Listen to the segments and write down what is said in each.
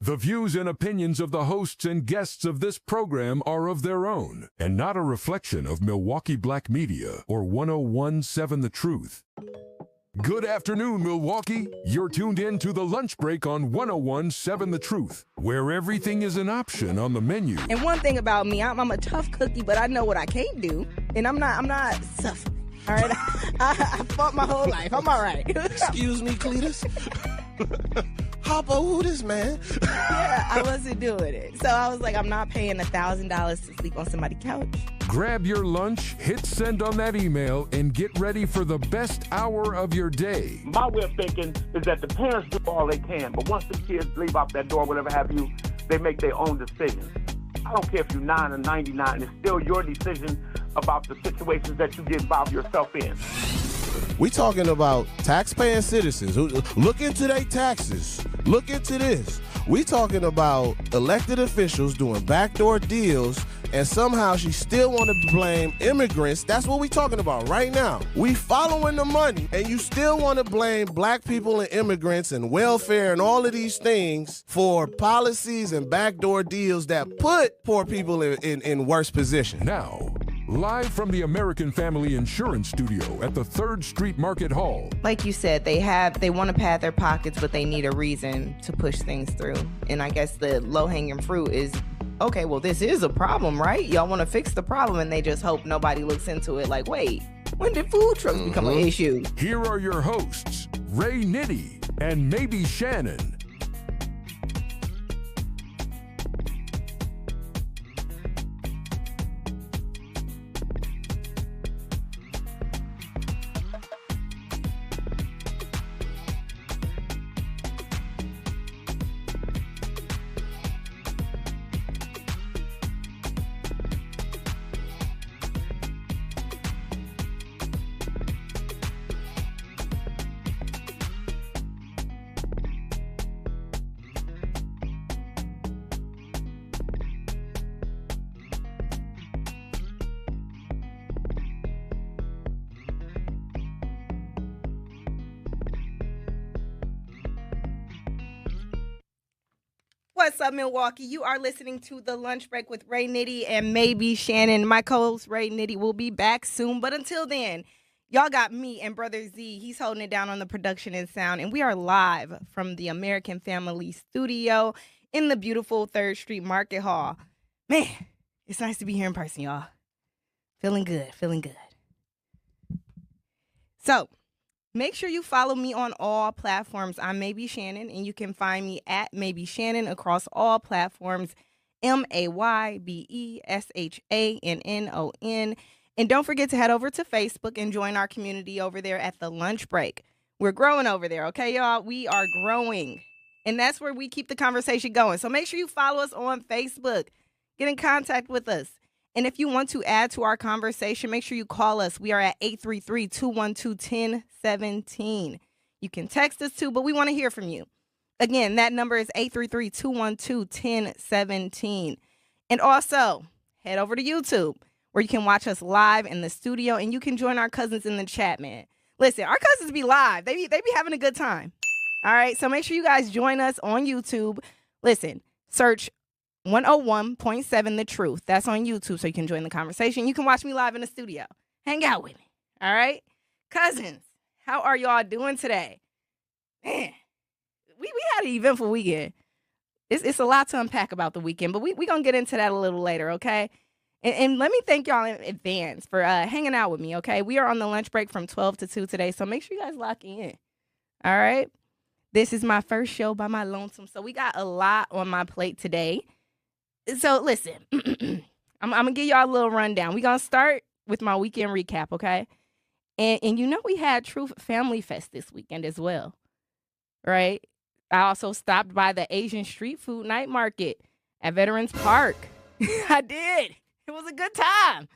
The views and opinions of the hosts and guests of this program are of their own and not a reflection of Milwaukee Black Media or 1017 The Truth. Good afternoon, Milwaukee. You're tuned in to The Lunch Break on 1017 The Truth, where everything is an option on the menu. And one thing about me, I'm a tough cookie, but I know what I can't do, and I'm not suffering. All right, I fought my whole life. I'm all right. Excuse me, Cletus. Hoppo, who this man? Yeah, I wasn't doing it. So I was like, I'm not paying $1,000 to sleep on somebody's couch. Grab your lunch, hit send on that email, and get ready for the best hour of your day. My way of thinking is that the parents do all they can, but once the kids leave out that door, whatever have you, they make their own decisions. I don't care if you're 9 or 99, it's still your decision about the situations that you get involved yourself in. We talking about taxpaying citizens who look into their taxes. Look into this. We talking about elected officials doing backdoor deals, and somehow she still want to blame immigrants. That's what we talking about right now. We following the money, and you still want to blame black people and immigrants and welfare and all of these things for policies and backdoor deals that put poor people in worse position. Now, live from the American Family Insurance Studio at the 3rd Street Market Hall. Like you said, they want to pad their pockets, but they need a reason to push things through. And I guess the low-hanging fruit is, okay, well, this is a problem, right? Y'all want to fix the problem, and they just hope nobody looks into it like, wait, when did food trucks become an issue? Here are your hosts, Ray Nitty and maybe Shannon. What's up, Milwaukee? You are listening to The Lunch Break with Ray Nitty and maybe Shannon. My co-host, Ray Nitty, will be back soon. But until then, y'all got me and Brother Z. He's holding it down on the production and sound. And we are live from the American Family Studio in the beautiful 3rd Street Market Hall. Man, it's nice to be here in person, y'all. Feeling good, feeling good. So, make sure you follow me on all platforms. I'm Maybe Shannon, and you can find me at Maybe Shannon across all platforms, MaybesShannon. And don't forget to head over to Facebook and join our community over there at The Lunch Break. We're growing over there, okay, y'all? We are growing, and that's where we keep the conversation going. So make sure you follow us on Facebook. Get in contact with us. And if you want to add to our conversation, make sure you call us. We are at 833-212-1017. You can text us too, but we want to hear from you. Again, that number is 833-212-1017. And also, head over to YouTube, where you can watch us live in the studio, and you can join our cousins in the chat, man. Listen, our cousins be live. They be having a good time. All right, so make sure you guys join us on YouTube. Listen, search 101.7 The Truth. That's on YouTube, so you can join the conversation. You can watch me live in the studio. Hang out with me. All right? Cousins, how are y'all doing today? Man, we had an eventful weekend. It's a lot to unpack about the weekend, but we going to get into that a little later, okay? And let me thank y'all in advance for hanging out with me, okay? We are on the lunch break from 12 to 2 today, so make sure you guys lock in. All right? This is my first show by my lonesome, so we got a lot on my plate today. So, listen, I'm going to give y'all a little rundown. We're going to start with my weekend recap, okay? And you know we had Truth Family Fest this weekend as well, right? I also stopped by the Asian street food night market at Veterans Park. I did. It was a good time.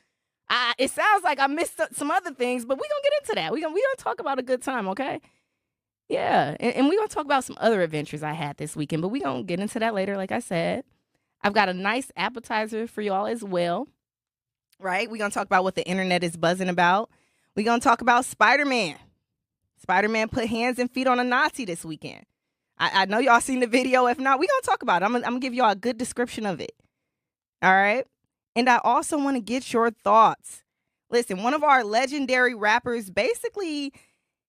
It sounds like I missed some other things, but we're going to get into that. We're gonna talk about a good time, okay? Yeah, and we're going to talk about some other adventures I had this weekend, but we're going to get into that later, like I said. I've got a nice appetizer for y'all as well, right? We're going to talk about what the internet is buzzing about. We're going to talk about Spider-Man. Spider-Man put hands and feet on a Nazi this weekend. I know y'all seen the video. If not, we gonna talk about it. I'm gonna give y'all a good description of it. All right. And I also want to get your thoughts. Listen, one of our legendary rappers, basically,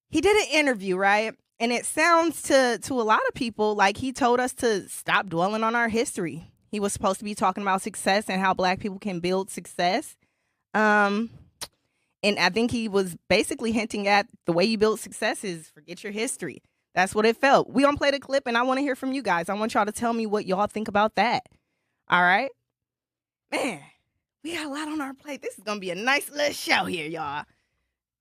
he did an interview, right? And it sounds to a lot of people like he told us to stop dwelling on our history. He was supposed to be talking about success and how Black people can build success. And I think he was basically hinting at the way you build success is forget your history. That's what it felt. We gonna play the clip, and I want to hear from you guys. I want y'all to tell me what y'all think about that. All right? Man, we got a lot on our plate. This is gonna be a nice little show here, y'all.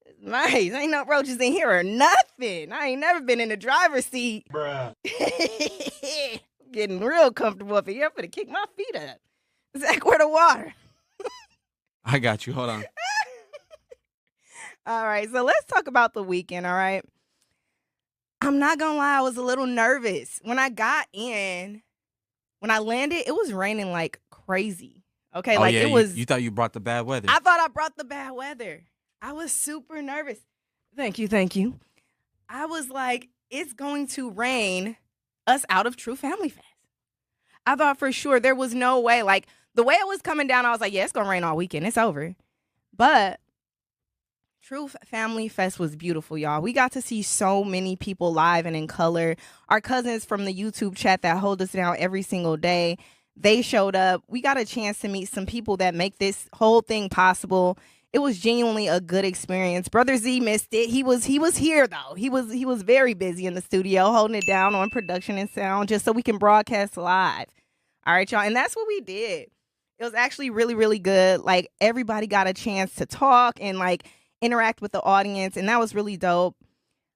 It's nice. Ain't no roaches in here or nothing. I ain't never been in the driver's seat. Bruh. Getting real comfortable up here. I'm gonna kick my feet up. Zach, where the water? I got you. Hold on. All right, so let's talk about the weekend, all right? I'm not gonna lie, I was a little nervous. When I got in, when I landed, it was raining like crazy. Okay, like it was. You thought you brought the bad weather. I thought I brought the bad weather. I was super nervous. Thank you. I was like, it's going to rain us out of True Family Fest. I thought for sure there was no way. Like, the way it was coming down, I was like, yeah, it's going to rain all weekend. It's over. But True Family Fest was beautiful, y'all. We got to see so many people live and in color. Our cousins from the YouTube chat that hold us down every single day, they showed up. We got a chance to meet some people that make this whole thing possible. It was genuinely a good experience. Brother Z missed it. He was here though. He was very busy in the studio holding it down on production and sound just so we can broadcast live. All right, y'all. And that's what we did. It was actually really, really good. Like, everybody got a chance to talk and like interact with the audience, and that was really dope.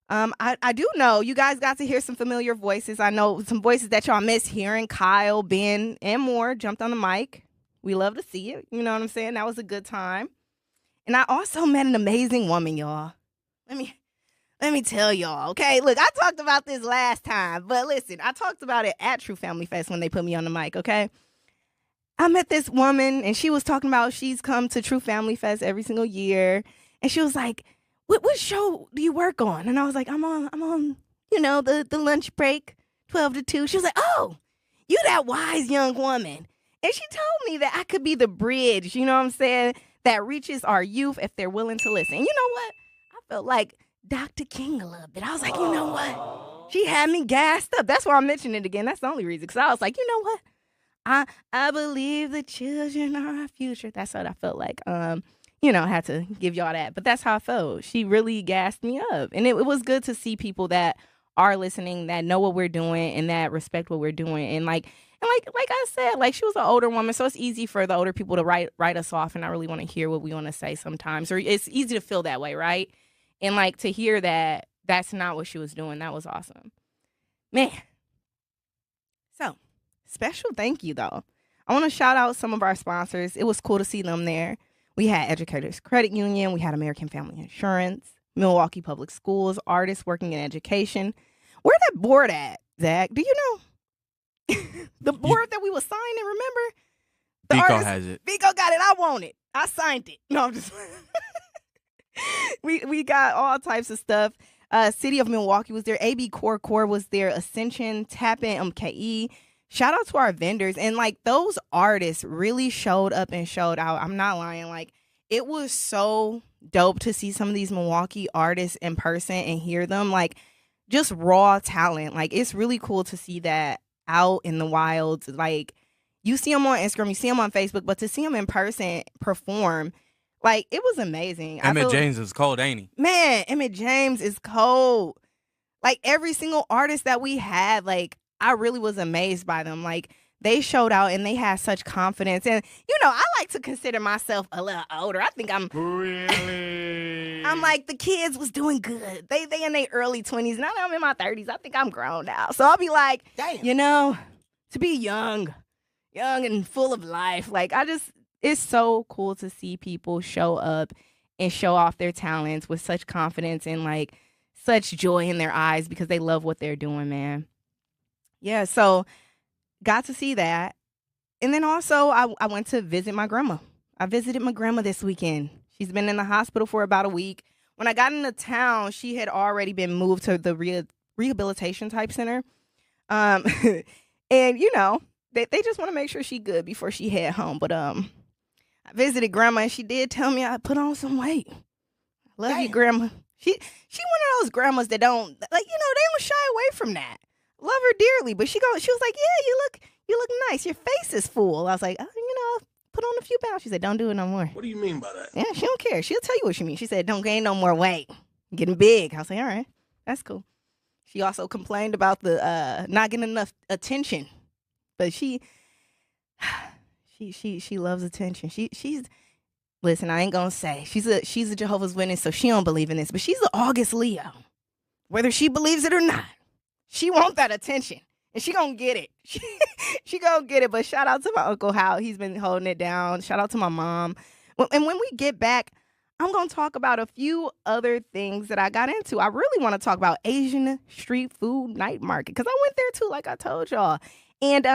I do know you guys got to hear some familiar voices. I know some voices that y'all miss hearing. Kyle, Ben, and more jumped on the mic. We love to see it. You know what I'm saying? That was a good time. And I also met an amazing woman, y'all. Let me tell y'all, okay? Look, I talked about this last time, but listen, I talked about it at True Family Fest when they put me on the mic, okay? I met this woman, and she was talking about she's come to True Family Fest every single year, and she was like, what show do you work on? And I was like, I'm on, you know, the lunch break, 12 to 2. She was like, oh, you that wise young woman. And she told me that I could be the bridge, you know what I'm saying, that reaches our youth if they're willing to listen. You know what? I felt like Dr. King a little bit. I was like, you know what? She had me gassed up. That's why I'm mentioning it again. That's the only reason. Because I was like, you know what? I believe the children are our future. That's what I felt like. You know, I had to give y'all that. But that's how I felt. She really gassed me up. And it was good to see people that are listening, that know what we're doing, and that respect what we're doing. And like I said, like, she was an older woman, so it's easy for the older people to write us off and not really want to hear what we want to say sometimes. Or it's easy to feel that way, right? And, like, to hear that that's not what she was doing, that was awesome. Man. So, special thank you, though. I want to shout out some of our sponsors. It was cool to see them there. We had Educators Credit Union. We had American Family Insurance, Milwaukee Public Schools, Artists Working in Education. Where that board at, Zach? Do you know? The board that we was signing, remember? Vico has it. Vico got it. I want it. I signed it. No, I'm just we got all types of stuff. City of Milwaukee was there. AB Core was there. Ascension, Tap In, MKE. Shout out to our vendors. And, like, those artists really showed up and showed out. I'm not lying. Like, it was so dope to see some of these Milwaukee artists in person and hear them. Like, just raw talent. Like, it's really cool to see that out in the wild. Like, you see them on Instagram, you see them on Facebook, but to see them in person perform, like, it was amazing. Emmett James is cold, ain't he? Man, Emmett James is cold. Like, every single artist that we had, like, I really was amazed by them. Like, they showed out and they had such confidence. And, you know, I like to consider myself a little older. I think I'm really. I'm like, the kids was doing good. They in their early 20s. Now that I'm in my 30s, I think I'm grown now. So I'll be like, damn, you know, to be young and full of life. Like, it's so cool to see people show up and show off their talents with such confidence and, like, such joy in their eyes because they love what they're doing, man. Yeah, so got to see that. And then also I went to visit my grandma. I visited my grandma this weekend. She's been in the hospital for about a week. When I got into town, she had already been moved to the rehabilitation type center. And you know, they just want to make sure she good before she head home. But I visited grandma and she did tell me I put on some weight. Love you, grandma. She one of those grandmas that don't they don't shy away from that. Love her dearly, but she was like, yeah, you look nice. Your face is full. I was like, oh, put on a few pounds. She said, don't do it no more. What do you mean by that? Yeah, she don't care. She'll tell you what she means. She said, don't gain no more weight. I'm getting big. I was like, all right, that's cool. She also complained about the not getting enough attention, but she loves attention. She's listen. I ain't gonna say she's a Jehovah's Witness, so she don't believe in this. But she's an August Leo, whether she believes it or not. She wants that attention, and she gonna get it. She gonna get it. But shout out to my Uncle Hal. He's been holding it down. Shout out to my mom. And when we get back, I'm going to talk about a few other things that I got into. I really want to talk about Asian street food night market because I went there too, like I told y'all. And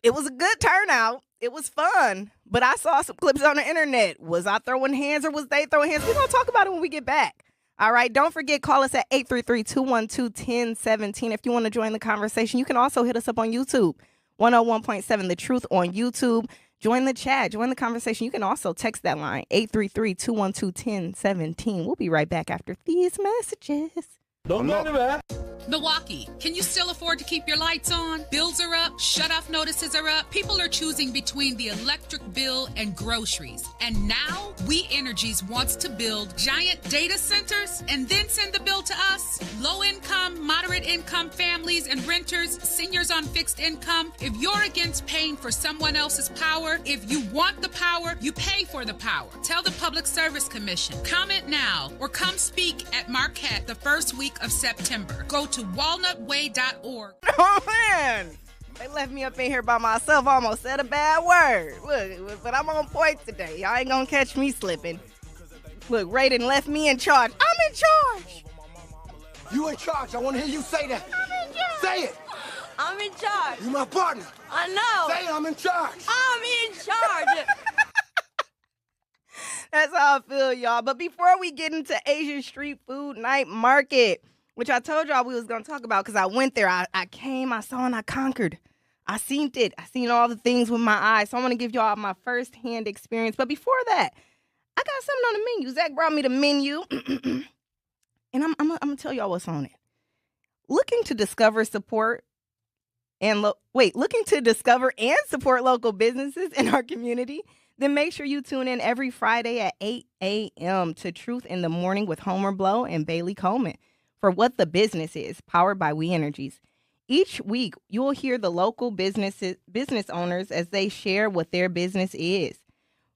it was a good turnout. It was fun, but I saw some clips on the internet. Was I throwing hands or was they throwing hands? We're going to talk about it when we get back. All right, don't forget, call us at 833-212-1017 if you want to join the conversation. You can also hit us up on YouTube, 101.7 The Truth on YouTube. Join the chat. Join the conversation. You can also text that line, 833-212-1017. We'll be right back after these messages. Don't go anywhere. Milwaukee, can you still afford to keep your lights on? Bills are up, shut-off notices are up. People are choosing between the electric bill and groceries. And now, We Energies wants to build giant data centers and then send the bill to us. Low-income, moderate-income families and renters, seniors on fixed income. If you're against paying for someone else's power, if you want the power, you pay for the power. Tell the Public Service Commission. Comment now or come speak at Marquette the first week of September. Go to walnutway.org. Oh, man. They left me up in here by myself. I almost said a bad word. Look, but I'm on point today. Y'all ain't gonna catch me slipping. Look, Raiden left me in charge. I'm in charge. You in charge. I want to hear you say that. I'm in charge. Say it. I'm in charge. You my partner. I know. Say I'm in charge. I'm in charge. That's how I feel, y'all. But before we get into Asian street food night market, which I told y'all we was going to talk about because I went there. I came, I saw, and I conquered. I seen it. I seen all the things with my eyes. So I want to give y'all my first-hand experience. But before that, I got something on the menu. Zach brought me the menu. And I'm going to tell y'all what's on it. Looking to discover support and support local businesses in our community? Then make sure you tune in every Friday at 8 a.m. to Truth in the Morning with Homer Blow and Bailey Coleman for What the Business Is, powered by We Energies. Each week, you'll hear the local business owners as they share what their business is,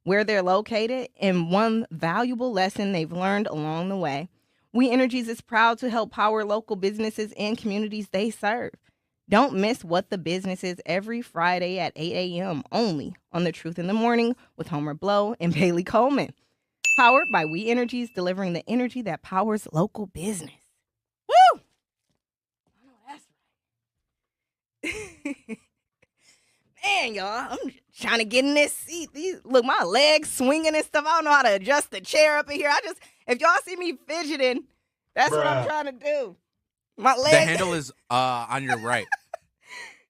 where they're located, and one valuable lesson they've learned along the way. We Energies is proud to help power local businesses and communities they serve. Don't miss What the Business Is every Friday at 8 a.m. only on The Truth in the Morning with Homer Blow and Bailey Coleman. Powered by We Energies, delivering the energy that powers local business. Woo! I know that's right. Man, y'all, I'm trying to get in this seat. Look, my legs swinging and stuff. I don't know how to adjust the chair up in here. If y'all see me fidgeting, that's what I'm trying to do. My legs. The handle is on your right.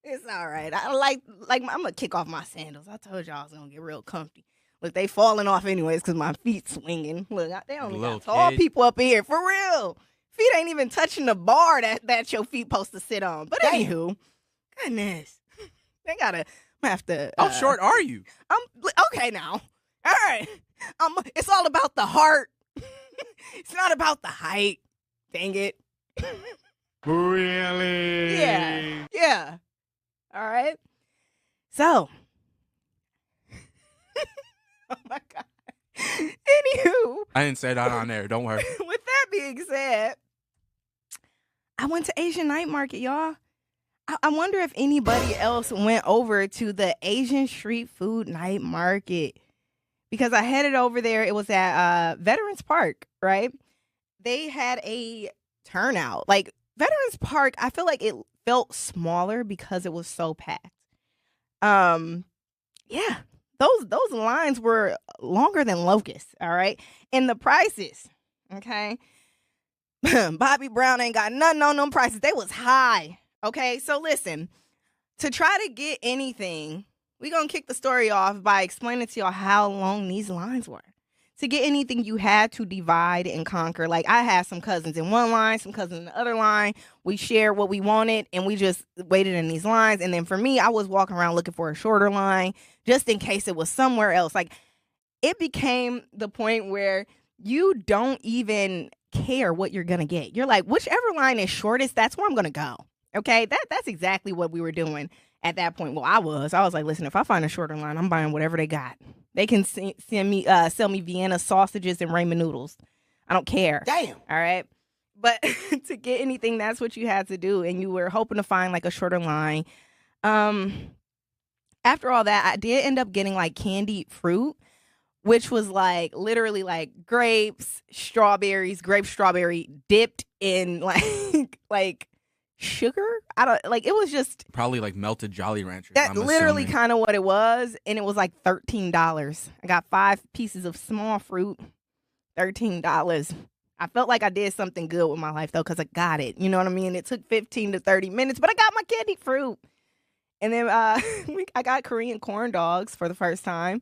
It's all right. I like I'm gonna kick off my sandals. I told y'all I was gonna get real comfy. Look, they falling off anyways because my feet swinging. Look, they only got tall people up in here for real. Feet ain't even touching the bar that your feet supposed to sit on. But anywho, goodness, they gotta have to. How short are you? I'm okay now. All right, it's all about the heart. It's not about the height. Dang it. Really? Yeah. All right. So. Oh my God. Anywho. I didn't say that on air. Don't worry. With that being said, I went to Asian night market, y'all. I wonder if anybody else went over to the Asian street food night market. Because I headed over there. It was at Veterans Park, right? They had a turnout. Like, Veterans Park, I feel like it felt smaller because it was so packed. Yeah, those lines were longer than locusts, all right? And the prices, okay? Bobby Brown ain't got nothing on them prices. They was high. Okay, so listen, to try to get anything, we gonna kick the story off by explaining to y'all how long these lines were. To get anything, you had to divide and conquer. Like, I had some cousins in one line, some cousins in the other line. We shared what we wanted, and we just waited in these lines. And then for me, I was walking around looking for a shorter line just in case it was somewhere else. Like, it became the point where you don't even care what you're going to get. You're like, whichever line is shortest, that's where I'm going to go. Okay? That's exactly what we were doing at that point. Well, I was like, listen, if I find a shorter line, I'm buying whatever they got. They can sell me Vienna sausages and ramen noodles. I don't care. Damn. All right. But to get anything, that's what you had to do. And you were hoping to find like a shorter line. After all that, I did end up getting like candied fruit, which was like literally like grape strawberry dipped in like sugar. I don't like, it was just Probably like melted Jolly Ranchers. that literally kind of what it was. And it was like $13. I got 5 pieces of small fruit, $13. I felt like I did something good with my life though, because I got it. You know what I mean? It took 15 to 30 minutes, but I got my candied fruit. And then I got Korean corn dogs for the first time.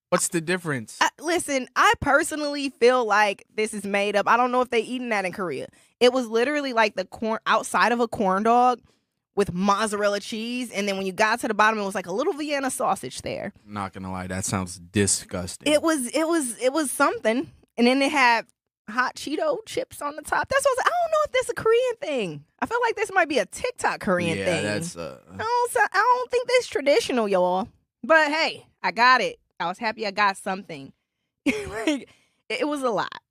What's the difference? Listen, I personally feel like this is made up. I don't know if they eaten that in Korea. It was literally like the corn outside of a corn dog with mozzarella cheese, and then when you got to the bottom, it was like a little Vienna sausage there. Not gonna lie, that sounds disgusting. It was something, and then it had hot Cheeto chips on the top. That's what I don't know if that's a Korean thing. I feel like this might be a TikTok Korean thing. That's I don't think that's traditional, y'all. But hey, I got it. I was happy I got something. Like, it was a lot.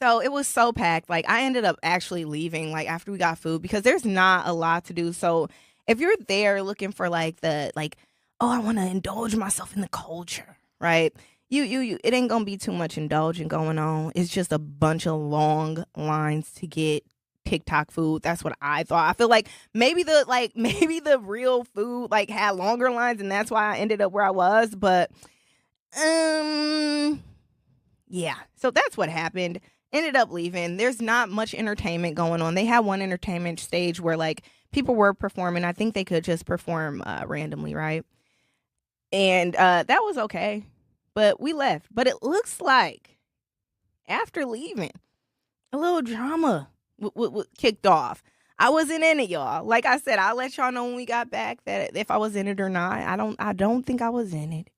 So it was so packed. Like, I ended up actually leaving like after we got food because there's not a lot to do. So if you're there looking for like oh, I want to indulge myself in the culture, right? You it ain't gonna be too much indulging going on. It's just a bunch of long lines to get TikTok food. That's what I thought. I feel like maybe the real food like had longer lines, and that's why I ended up where I was. But yeah. So that's what happened. Ended up leaving. There's not much entertainment going on. They had one entertainment stage where like people were performing. I think they could just perform randomly, right? And that was okay. But we left. But it looks like after leaving, a little drama kicked off. I wasn't in it, y'all. Like I said, I'll let y'all know when we got back that if I was in it or not. I don't think I was in it.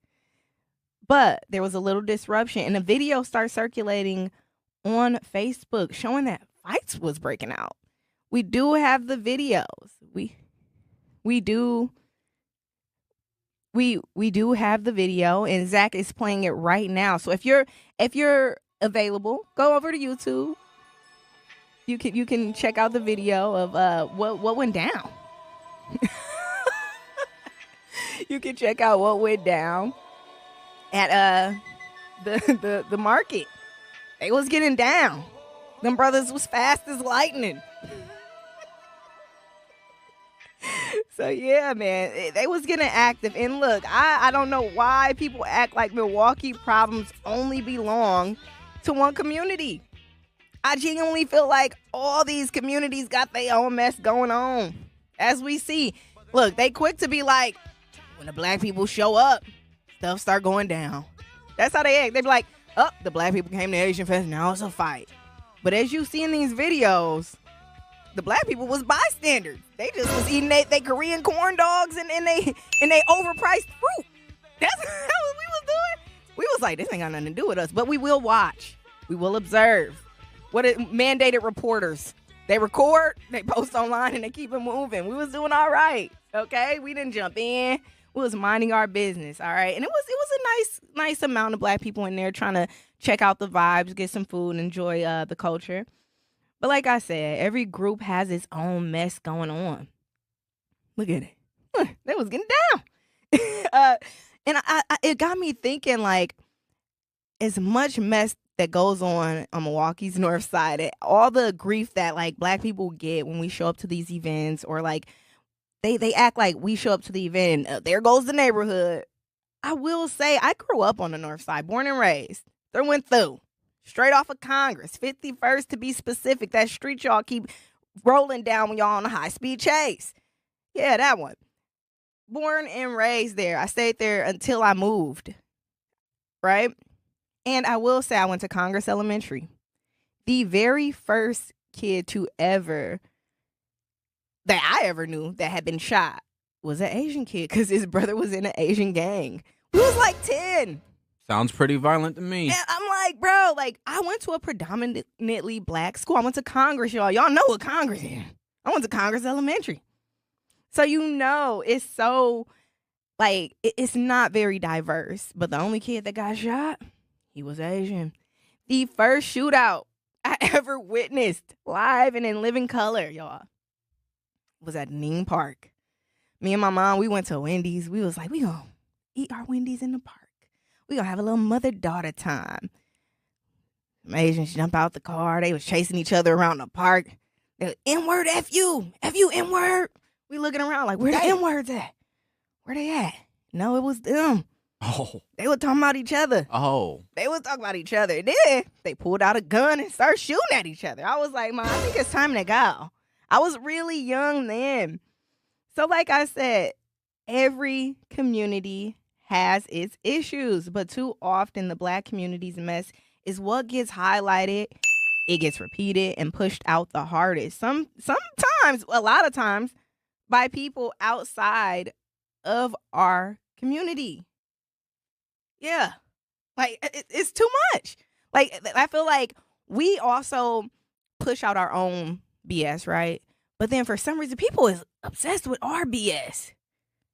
But there was a little disruption, and a video started circulating on Facebook showing that fights was breaking out. We do have the videos. We do have the video, and Zach is playing it right now. So if you're available, go over to YouTube. You can check out the video of what went down. You can check out what went down at the market. They was getting down. Them brothers was fast as lightning. So yeah, man, they was getting active. And look, I don't know why people act like Milwaukee problems only belong to one community. I genuinely feel like all these communities got their own mess going on. As we see, look, they quick to be like, when the black people show up, stuff start going down. That's how they act. They be like, oh, the black people came to Asian Fest, now it's a fight. But as you see in these videos, the black people was bystanders. They just was eating they Korean corn dogs and they overpriced fruit. That's what we was doing. We was like, this ain't got nothing to do with us. But we will watch. We will observe. Mandated reporters. They record, they post online, and they keep it moving. We was doing all right. Okay? We didn't jump in. We was minding our business, all right? And it was a nice amount of black people in there trying to check out the vibes, get some food, and enjoy the culture. But like I said, every group has its own mess going on. Look at it. They was getting down. And it got me thinking, like, as much mess that goes on Milwaukee's north side, all the grief that, like, black people get when we show up to these events, or, like, they act like we show up to the event and there goes the neighborhood. I will say, I grew up on the north side, born and raised. Through and through. Straight off of Congress. 51st to be specific. That street y'all keep rolling down when y'all on a high-speed chase. Yeah, that one. Born and raised there. I stayed there until I moved. Right? And I will say I went to Congress Elementary. The very first kid that I ever knew that had been shot was an Asian kid because his brother was in an Asian gang. He was like 10. Sounds pretty violent to me. And I'm like, bro, like, I went to a predominantly black school. I went to Congress, y'all. Y'all know what Congress is. I went to Congress Elementary. So, it's so, like, it's not very diverse. But the only kid that got shot, he was Asian. The first shootout I ever witnessed live and in living color, y'all, was at Ning Park. Me and my mom, we went to Wendy's. We was like, we gonna eat our Wendy's in the park. We gonna have a little mother-daughter time. Some Asians jump out the car. They was chasing each other around the park. They was, N-word, F-you, N-word. We looking around like, where the N-words at? Where they at? No, it was them. Oh. They were talking about each other. Oh. They were talking about each other. Then they pulled out a gun and started shooting at each other. I was like, Mom, I think it's time to go. I was really young then. So like I said, every community has its issues, but too often the black community's mess is what gets highlighted, it gets repeated and pushed out the hardest. Sometimes, a lot of times, by people outside of our community. Yeah. Like, it's too much. Like, I feel like we also push out our own BS, right? But then for some reason, people is obsessed with our BS.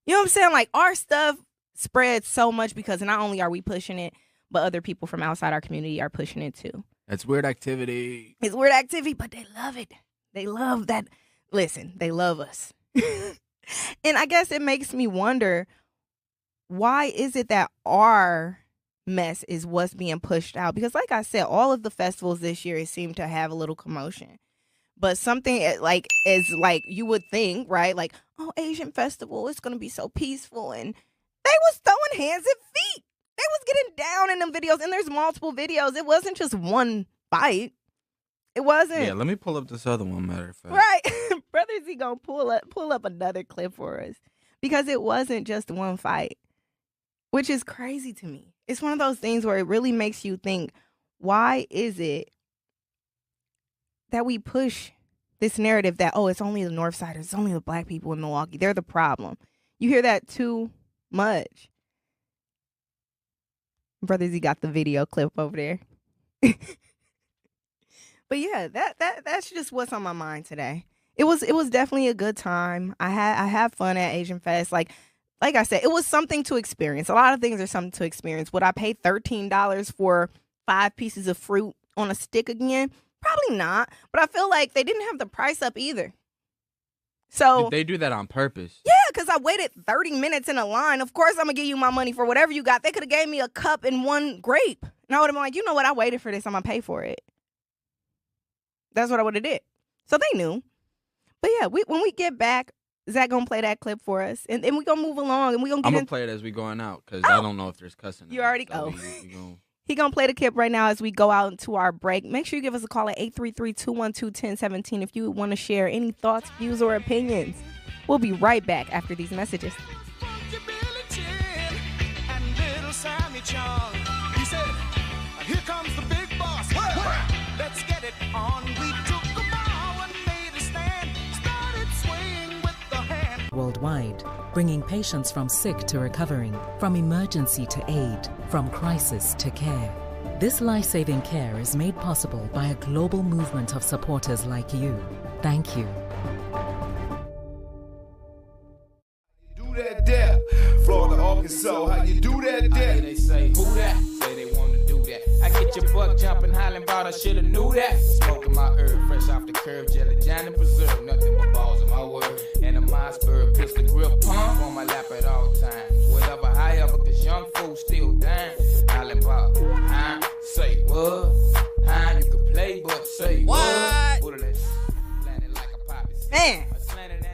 You know what I'm saying? Like, our stuff spreads so much because not only are we pushing it, but other people from outside our community are pushing it too. That's weird activity. It's weird activity, but they love it. They love that. Listen, they love us. And I guess it makes me wonder, why is it that our mess is what's being pushed out? Because like I said, all of the festivals this year seem to have a little commotion. But something like you would think, right? Like, oh, Asian festival, it's going to be so peaceful. And they was throwing hands and feet. They was getting down in them videos. And there's multiple videos. It wasn't just one fight. It wasn't. Yeah, let me pull up this other one, matter of fact. Right. Brother Z going to pull up another clip for us. Because it wasn't just one fight. Which is crazy to me. It's one of those things where it really makes you think, why is it that we push this narrative that, oh, it's only the North Siders, it's only the black people in Milwaukee, they're the problem. You hear that too much. Brother Z got the video clip over there. But yeah, that's just what's on my mind today. It was definitely a good time. I had fun at Asian Fest. Like I said, it was something to experience. A lot of things are something to experience. Would I pay $13 for 5 pieces of fruit on a stick again? Probably not. But I feel like they didn't have the price up either. So did they do that on purpose? Yeah, because I waited 30 minutes in a line. Of course, I'm going to give you my money for whatever you got. They could have gave me a cup and 1 grape. And I would have been like, you know what? I waited for this. I'm going to pay for it. That's what I would have did. So they knew. But yeah, when we get back, Zach going to play that clip for us. And we're going to move along. And we're going to I'm going to play it as we going out because I don't know if there's cussing. You already go. He going to play the clip right now as we go out into our break. Make sure you give us a call at 833-212-1017 if you want to share any thoughts, views, or opinions. We'll be right back after these messages. He said, here comes the big boss. Let's get it on. We took a bow and made a stand. Started swaying with the hand. Worldwide, bringing patients from sick to recovering, from emergency to aid, from crisis to care. This life-saving care is made possible by a global movement of supporters like you. Thank you. Do that there, Florida, Arkansas. How you do that there? They say, who that? Say they want to do that. I get your buck jumping, hollering about I shoulda knew that. Smoking my herb, fresh off the curb, jelly, Johnny preserve. Nothing but balls in my word. And a Mossberg pistol grip pump on my lap at all times. Whatever, however, cause young fools still dying. Hollering about, say what? You can play, but say what? Man,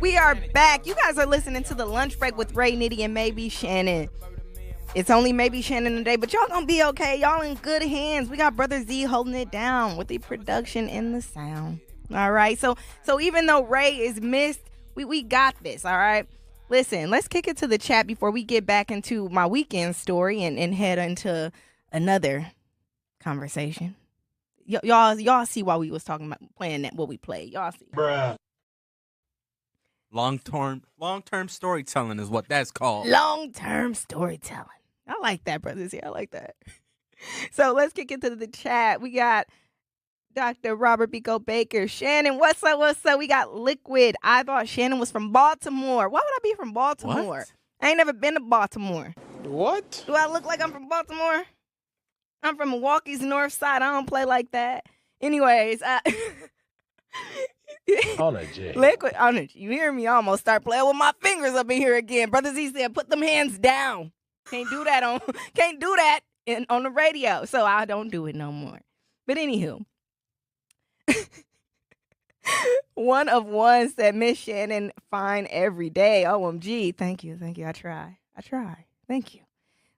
we are back. You guys are listening to The Lunch Break with Ray, Nitty, and maybe Shannon. It's only maybe Shannon today, but y'all gonna be okay. Y'all in good hands. We got Brother Z holding it down with the production and the sound. All right. So even though Ray is missed, we got this. All right. Listen, let's kick it to the chat before we get back into my weekend story and head into another conversation. Y'all see why we was talking about playing that what we played. Y'all see. Bruh. Long-term storytelling is what that's called. Long-term storytelling. I like that, brothers. Yeah, I like that. So let's kick into the chat. We got Dr. Robert Bico Baker. Shannon, what's up? What's up? We got Liquid. I thought Shannon was from Baltimore. Why would I be from Baltimore? What? I ain't never been to Baltimore. What? Do I look like I'm from Baltimore? I'm from Milwaukee's north side. I don't play like that. Anyways, Liquid energy. You hear me? I almost start playing with my fingers up in here again. Brother Z said, put them hands down. Can't do that on the radio. So I don't do it no more. But anywho, one of one said, Miss Shannon, fine every day. OMG. Thank you. I try. Thank you.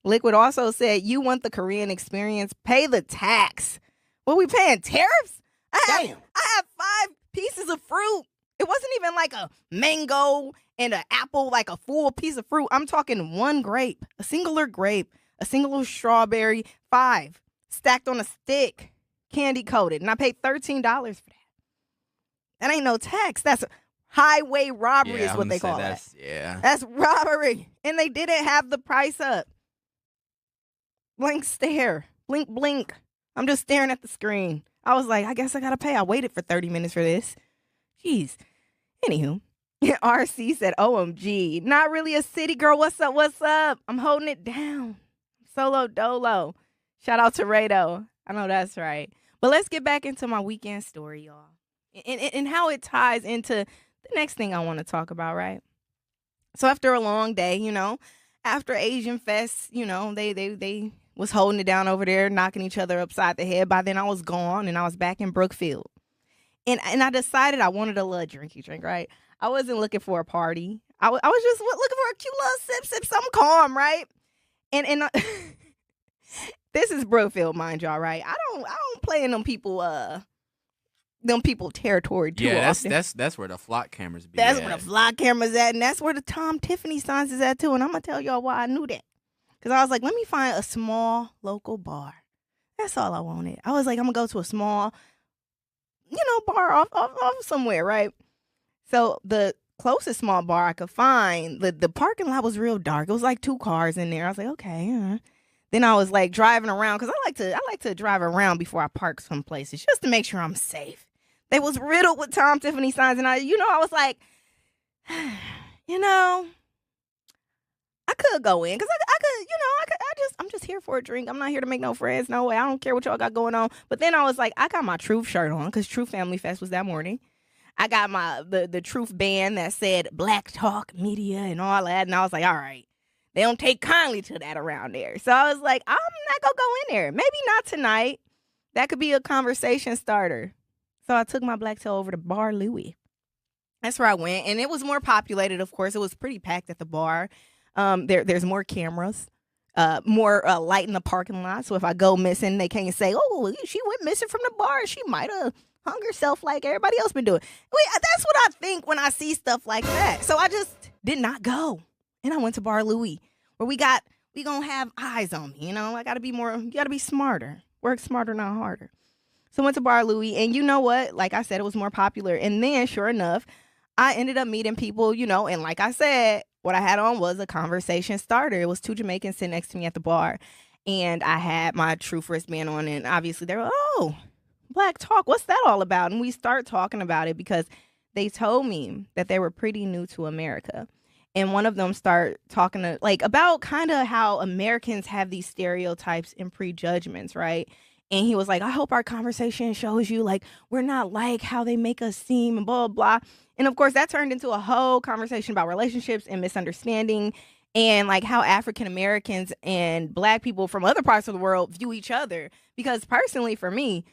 Liquid also said, you want the Korean experience, pay the tax. What, we paying tariffs? I have 5 pieces of fruit. It wasn't even like a mango and an apple, like a full piece of fruit. I'm talking one grape, a singular grape, a singular strawberry, 5 stacked on a stick, candy coated. And I paid $13 for that. That ain't no tax. That's highway robbery is what they call it. Yeah. That's robbery. And they didn't have the price up. Blank stare. Blink, blink. I'm just staring at the screen. I was like, I guess I gotta pay. I waited for 30 minutes for this. Jeez. Anywho, RC said, OMG. Not really a city girl. What's up? I'm holding it down. Solo dolo. Shout out to Rado. I know that's right. But let's get back into my weekend story, y'all. And how it ties into the next thing I want to talk about, right? So after a long day, after Asian Fest, they was holding it down over there, knocking each other upside the head. By then I was gone and I was back in Brookfield. And I decided I wanted a little drinky drink, right? I wasn't looking for a party. I was just looking for a cute little sip, something calm, right? And this is Brookfield, mind y'all, right? I don't play in them people territory too often. That's where the flock cameras be. That's where the flock cameras at, and that's where the Tom Tiffany signs is at too. And I'm gonna tell y'all why I knew that. Because I was like, let me find a small local bar. That's all I wanted. I was like, I'm going to go to a small, bar off somewhere, right? So the closest small bar I could find, the parking lot was real dark. It was like 2 cars in there. I was like, okay. Then I was like driving around because I like to drive around before I park some places just to make sure I'm safe. They was riddled with Tom Tiffany signs. And I was like, I could go in because I'm just here for a drink. I'm not here to make no friends. No way. I don't care what y'all got going on. But then I was like, I got my Truth shirt on because Truth Family Fest was that morning. I got the Truth band that said Black Talk Media and all that. And I was like, all right, they don't take kindly to that around there. So I was like, I'm not going to go in there. Maybe not tonight. That could be a conversation starter. So I took my black tail over to Bar Louie. That's where I went. And it was more populated, of course. It was pretty packed at the bar. There's more cameras, more light in the parking lot. So if I go missing, they can't say, oh, she went missing from the bar. She might have hung herself like everybody else been doing. That's what I think when I see stuff like that. So I just did not go. And I went to Bar Louie where we gonna have eyes on me. I gotta be you gotta be smarter. Work smarter, not harder. So I went to Bar Louie, and you know what? Like I said, it was more popular. And then sure enough, I ended up meeting people, and like I said, what I had on was a conversation starter. It was 2 Jamaicans sitting next to me at the bar. And I had my Truth wristband on. And obviously they were, oh, Black Talk, what's that all about? And we start talking about it because they told me that they were pretty new to America. And one of them started talking about kind of how Americans have these stereotypes and prejudgments, right? And he was like, I hope our conversation shows you, we're not like how they make us seem and blah, blah, blah. And, of course, that turned into a whole conversation about relationships and misunderstanding and, how African-Americans and Black people from other parts of the world view each other. Because, personally, for me,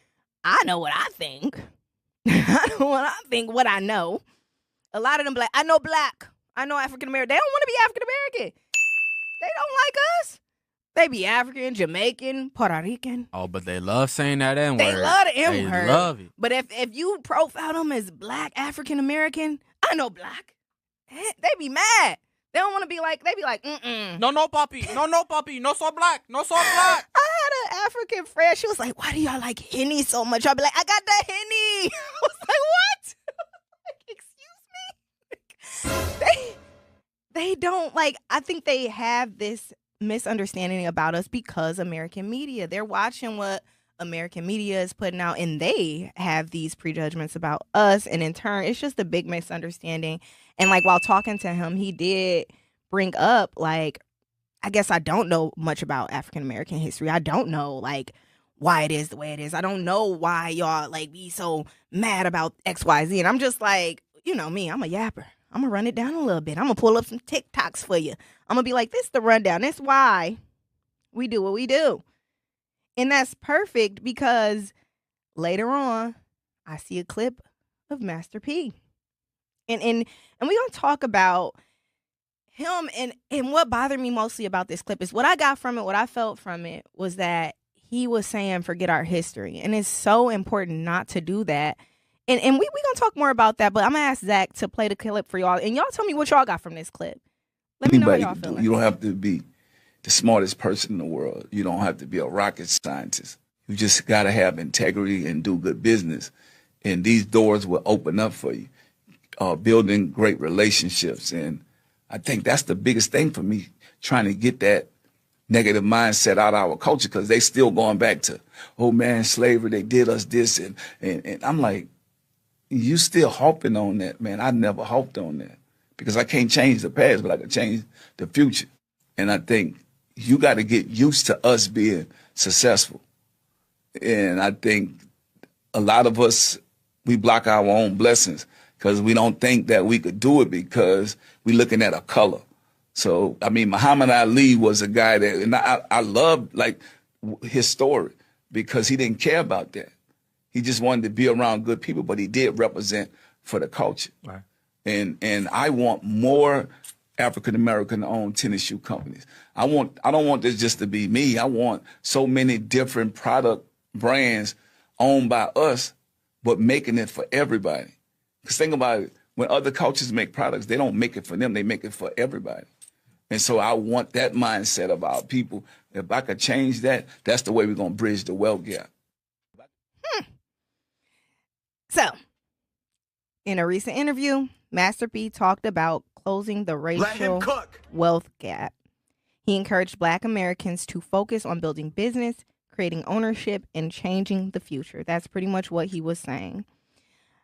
I know what I think. What I know. A lot of them Black. I know Black. I know African-American. They don't want to be African-American. They don't like us. They be African, Jamaican, Puerto Rican. Oh, but they love saying that N-word. They love the N-word. They love it. But if you profile them as black African American, I know black. They be mad. They don't want to be like, they be like, No, papi. No, papi. No, so black. No, so black. I had an African friend. She was like, why do y'all like Henny so much? I'll be like, I got the Henny. I was like, what? Excuse me? They don't like, I think they have this misunderstanding about us because American media. They're watching what American media is putting out, and they have these prejudgments about us, and in turn, it's just a big misunderstanding. And like while talking to him, he did bring up like, I guess I don't know much about African American history. I don't know like why it is the way it is. I don't know why y'all like be so mad about XYZ. And I'm just like, you know me, I'm a yapper. I'm gonna run it down a little bit. I'm gonna pull up some TikToks for you. I'm gonna be like, this is the rundown. That's why we do what we do. And that's perfect because later on, I see a clip of Master P. And we're going to talk about him. And what bothered me mostly about this clip is what I got from it, what I felt from it was that he was saying, forget our history. And it's so important not to do that. And we're going to talk more about that, but I'm going to ask Zach to play the clip for y'all. And y'all tell me what y'all got from this clip. Let me know how y'all feeling. You don't have to be the smartest person in the world. You don't have to be a rocket scientist. You just got to have integrity and do good business. And these doors will open up for you. Building great relationships. And I think that's the biggest thing for me, trying to get that negative mindset out of our culture, because they still going back to, oh man, slavery, they did us this. And I'm like, you still harping on that, man. I never harped on that because I can't change the past, but I can change the future. And I think you got to get used to us being successful. And I think a lot of us, we block our own blessings because we don't think that we could do it because we're looking at a color. So, I mean, Muhammad Ali was a guy that, and I loved like his story because he didn't care about that. He just wanted to be around good people, but he did represent for the culture. Right. And I want more African-American owned tennis shoe companies. I don't want this just to be me. I want so many different product brands owned by us, but making it for everybody. Because think about it, when other cultures make products, they don't make it for them, they make it for everybody. And so I want that mindset of our people. If I could change that, that's the way we're going to bridge the wealth gap. So, in a recent interview, Master P talked about closing the racial wealth gap. He encouraged Black Americans to focus on building business, creating ownership, and changing the future. That's pretty much what he was saying.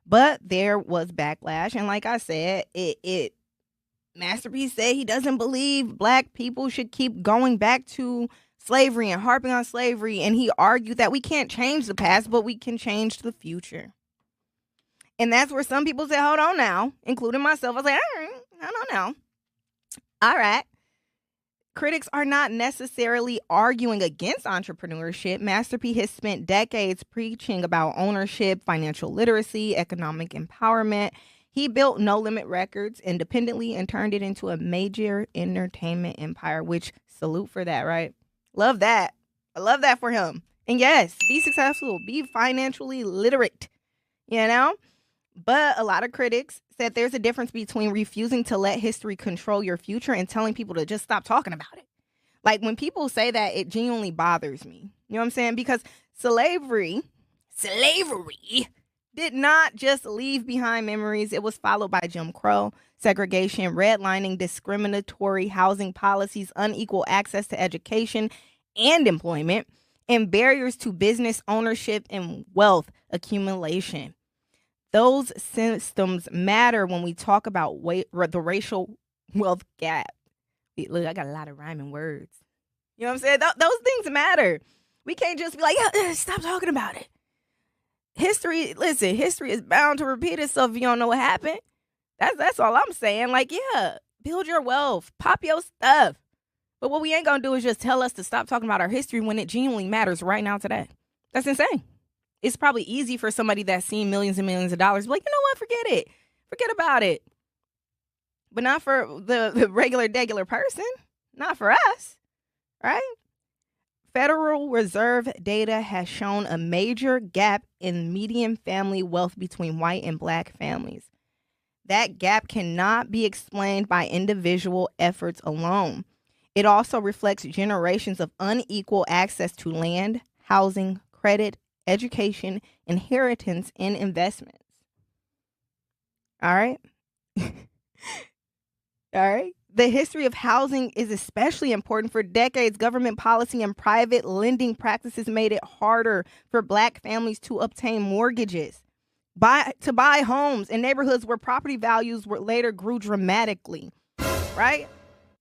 But there was backlash, and like I said, Master P said he doesn't believe Black people should keep going back to slavery and harping on slavery, and he argued that we can't change the past, but we can change the future. And that's where some people say, hold on now, including myself. I was like, all right, hold on now. All right. Critics are not necessarily arguing against entrepreneurship. Master P has spent decades preaching about ownership, financial literacy, economic empowerment. He built No Limit Records independently and turned it into a major entertainment empire, which salute for that, right? Love that. I love that for him. And yes, be successful, be financially literate, you know? But a lot of critics said there's a difference between refusing to let history control your future and telling people to just stop talking about it. Like when people say that, it genuinely bothers me. You know what I'm saying? Because slavery did not just leave behind memories. It was followed by Jim Crow, segregation, redlining, discriminatory housing policies, unequal access to education and employment, and barriers to business ownership and wealth accumulation. Those systems matter when we talk about the racial wealth gap. Look, I got a lot of rhyming words. You know what I'm saying? Those things matter. We can't just be like, stop talking about it. History is bound to repeat itself if you don't know what happened. That's all I'm saying. Like, yeah, build your wealth, pop your stuff. But what we ain't going to do is just tell us to stop talking about our history when it genuinely matters right now today. That's insane. It's probably easy for somebody that's seen millions and millions of dollars. Like, you know what? Forget it. Forget about it. But not for the regular, degular person. Not for us. Right? Federal Reserve data has shown a major gap in median family wealth between white and black families. That gap cannot be explained by individual efforts alone. It also reflects generations of unequal access to land, housing, credit, education, inheritance, and investments. All right? All right? The history of housing is especially important. For decades, government policy and private lending practices made it harder for black families to obtain mortgages, to buy homes in neighborhoods where property values later grew dramatically, right?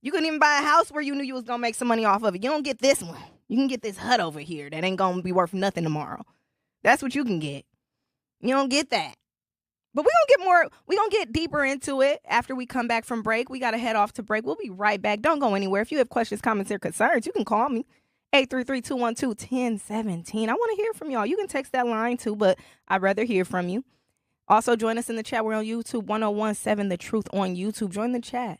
You couldn't even buy a house where you knew you was going to make some money off of it. You don't get this one. You can get this hut over here that ain't going to be worth nothing tomorrow. That's what you can get. You don't get that. But we're going to get deeper into it after we come back from break. We got to head off to break. We'll be right back. Don't go anywhere. If you have questions, comments, or concerns, you can call me. 833-212-1017. I want to hear from y'all. You can text that line too, but I'd rather hear from you. Also, join us in the chat. We're on YouTube, 1017 The Truth on YouTube. Join the chat.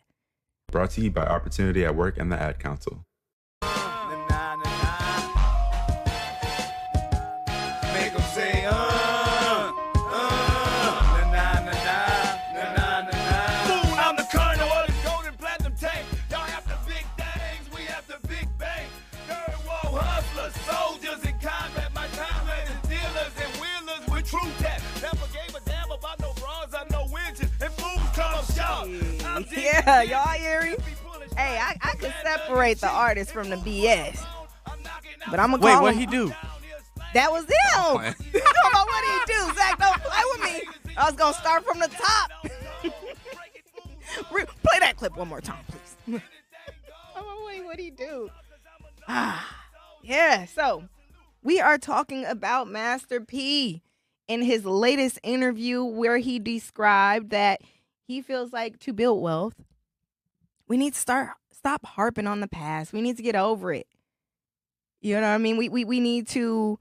Brought to you by Opportunity at Work and the Ad Council. Make them say, I'm the colonel of the golden platinum tank. Y'all have the big things, we have the big bang. Third wall hustlers, soldiers in combat. My time and dealers and wheelers with true tech. Never gave a damn about no bras or no winches. And fools come up short. Yeah, y'all hear me? Hey, I could separate the artist from the BS. But I'm going to call him. Wait, what'd he do? That was him. Talking about what he do. Zach, don't play with me. I was going to start from the top. Play that clip one more time, please. Oh, wait, what'd he do? Yeah, so we are talking about Master P in his latest interview where he described that he feels like to build wealth, we need to stop harping on the past. We need to get over it. You know what I mean? We need to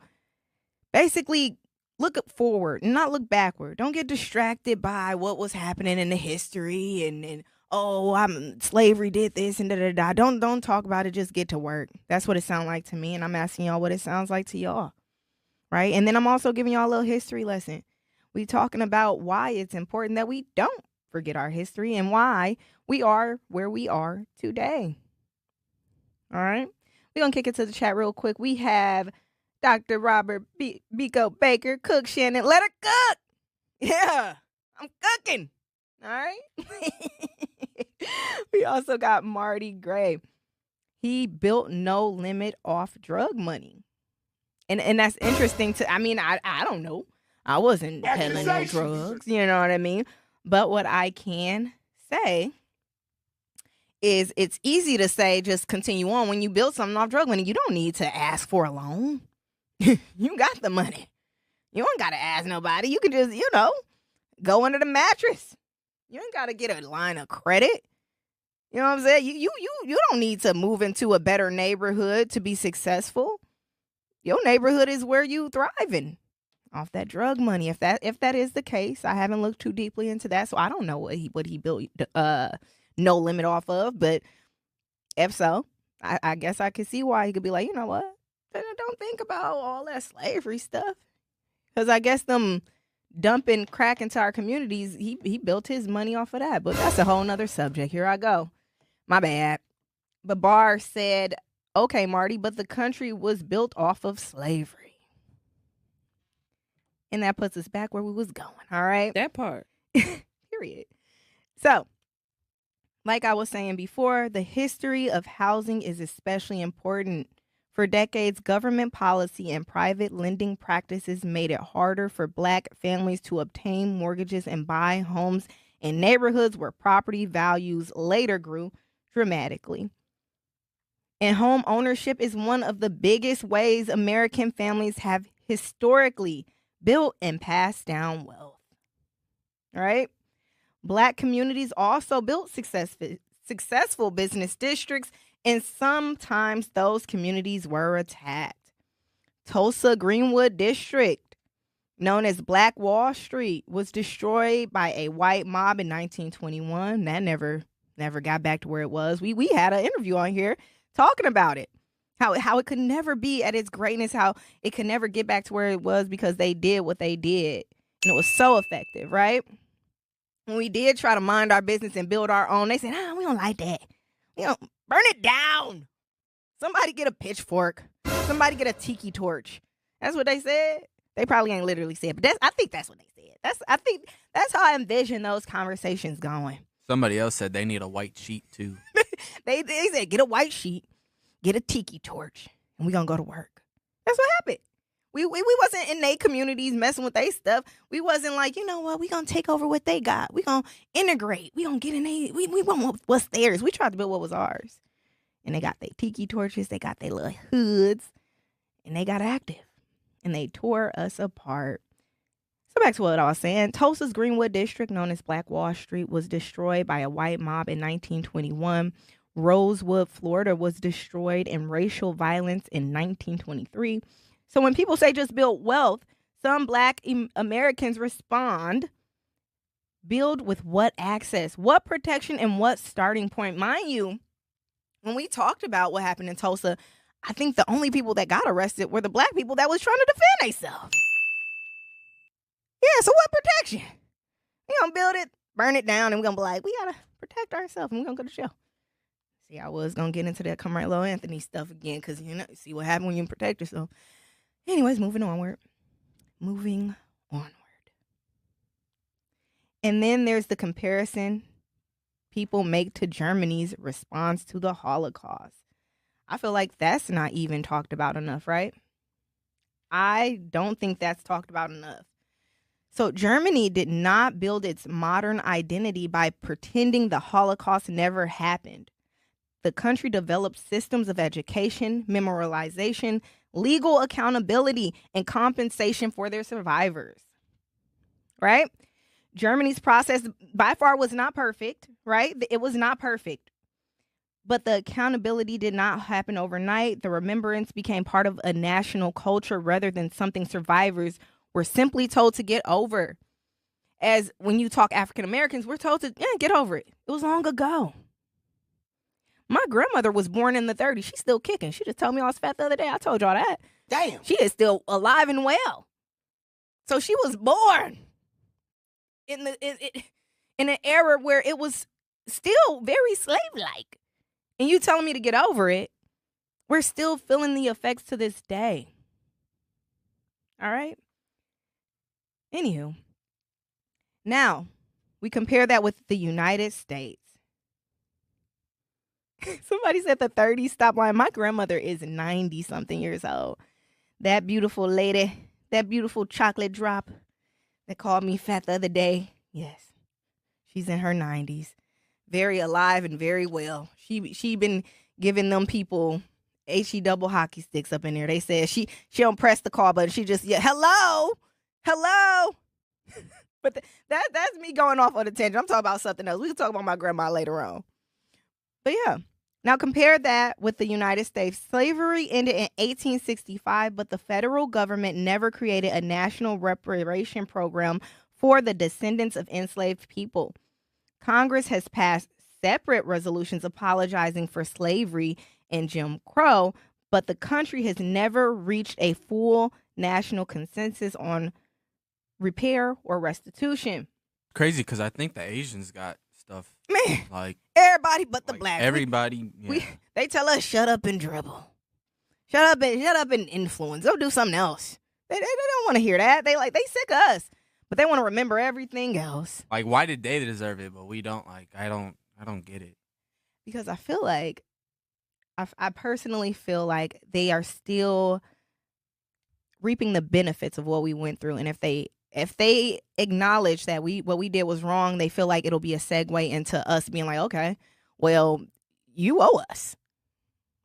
basically look forward and not look backward. Don't get distracted by what was happening in the history and slavery did this and da-da-da. Don't talk about it. Just get to work. That's what it sounds like to me. And I'm asking y'all what it sounds like to y'all. Right? And then I'm also giving y'all a little history lesson. We talking about why it's important that we don't forget our history and why we are where we are today. All right. We're going to kick it to the chat real quick. We have Dr. Robert Biko Baker, cook Shannon. Let her cook. Yeah, I'm cooking. All right. We also got Marty Gray. He built no limit off drug money. And that's interesting to, I don't know. I wasn't peddling no drugs. You know what I mean? But what I can say is it's easy to say just continue on. When you build something off drug money, you don't need to ask for a loan. You got the money. You don't got to ask nobody. You can just, go under the mattress. You ain't got to get a line of credit. You know what I'm saying? You don't need to move into a better neighborhood to be successful. Your neighborhood is where you thriving off that drug money. If that is the case, I haven't looked too deeply into that, so I don't know what he built no limit off of. But if so, I guess I could see why he could be like, you know what? Don't think about all that slavery stuff, because I guess them dumping crack into our communities, he built his money off of that. But that's a whole nother subject. Here I go. My bad. But Barr said, okay, Marty, but the country was built off of slavery. And that puts us back where we was going, all right? That part. Period. So, like I was saying before, the history of housing is especially important. For decades, government policy and private lending practices made it harder for Black families to obtain mortgages and buy homes in neighborhoods where property values later grew dramatically. And home ownership is one of the biggest ways American families have historically built and passed down wealth. All right? Black communities also built successful business districts, and sometimes those communities were attacked. Tulsa Greenwood District, known as Black Wall Street, was destroyed by a white mob in 1921. That never got back to where it was. We had an interview on here talking about it. How it could never be at its greatness, how it could never get back to where it was because they did what they did. And it was so effective, right? When we did try to mind our business and build our own, they said, we don't like that. Burn it down. Somebody get a pitchfork. Somebody get a tiki torch. That's what they said. They probably ain't literally said, but I think that's what they said. I think that's how I envision those conversations going. Somebody else said they need a white sheet too. They said, get a white sheet, get a tiki torch, and we gonna go to work. That's what happened. We wasn't in their communities messing with their stuff. We wasn't like, you know what, we gonna take over what they got. We gonna integrate. We gonna get in we want what's theirs. We tried to build what was ours. And they got their tiki torches, they got their little hoods, and they got active. And they tore us apart. So back to what I was saying. Tulsa's Greenwood District, known as Black Wall Street, was destroyed by a white mob in 1921. Rosewood, Florida was destroyed in racial violence in 1923. So when people say just build wealth, some Black Americans respond, build with what access, what protection, and what starting point? Mind you, when we talked about what happened in Tulsa, I think the only people that got arrested were the Black people that was trying to defend themselves. Yeah, so what protection? We're going to build it, burn it down, and we're going to be like, we got to protect ourselves, and we're going to go to jail. See, I was going to get into that Carmelo Anthony stuff again, because, see what happened when you protect yourself. Anyways, moving onward. And then there's the comparison people make to Germany's response to the Holocaust. I feel like that's not even talked about enough, right? I don't think that's talked about enough. So Germany did not build its modern identity by pretending the Holocaust never happened. The country developed systems of education, memorialization, legal accountability, and compensation for their survivors, right? Germany's process by far was not perfect, right? It was not perfect. But the accountability did not happen overnight. The remembrance became part of a national culture rather than something survivors were simply told to get over. As when you talk African Americans, we're told to get over it. It was long ago. My grandmother was born in the 30s. She's still kicking. She just told me I was fat the other day. I told y'all that. Damn. She is still alive and well. So she was born in an era where it was still very slave-like. And you telling me to get over it, we're still feeling the effects to this day. All right? Anywho, now we compare that with the United States. Somebody said the 30s stop line. My grandmother is 90-something years old. That beautiful lady, that beautiful chocolate drop that called me fat the other day. Yes, she's in her 90s. Very alive and very well. She been giving them people HE double hockey sticks up in there. They said she don't press the call button. She just hello. But that's me going off on a tangent. I'm talking about something else. We can talk about my grandma later on. But yeah, now compare that with the United States. Slavery ended in 1865, but the federal government never created a national reparation program for the descendants of enslaved people. Congress has passed separate resolutions apologizing for slavery and Jim Crow, but the country has never reached a full national consensus on repair or restitution. Crazy, because I think the Asians got stuff. Man, like everybody but the blacks. Everybody. They tell us shut up and dribble. Shut up and influence. Go do something else. They don't want to hear that. They sick of us. But they want to remember everything else. Like, why did they deserve it, but we don't? Like, I don't get it. Because I feel like, I personally feel like they are still reaping the benefits of what we went through. And if they acknowledge that what we did was wrong, they feel like it'll be a segue into us being like, okay, well, you owe us.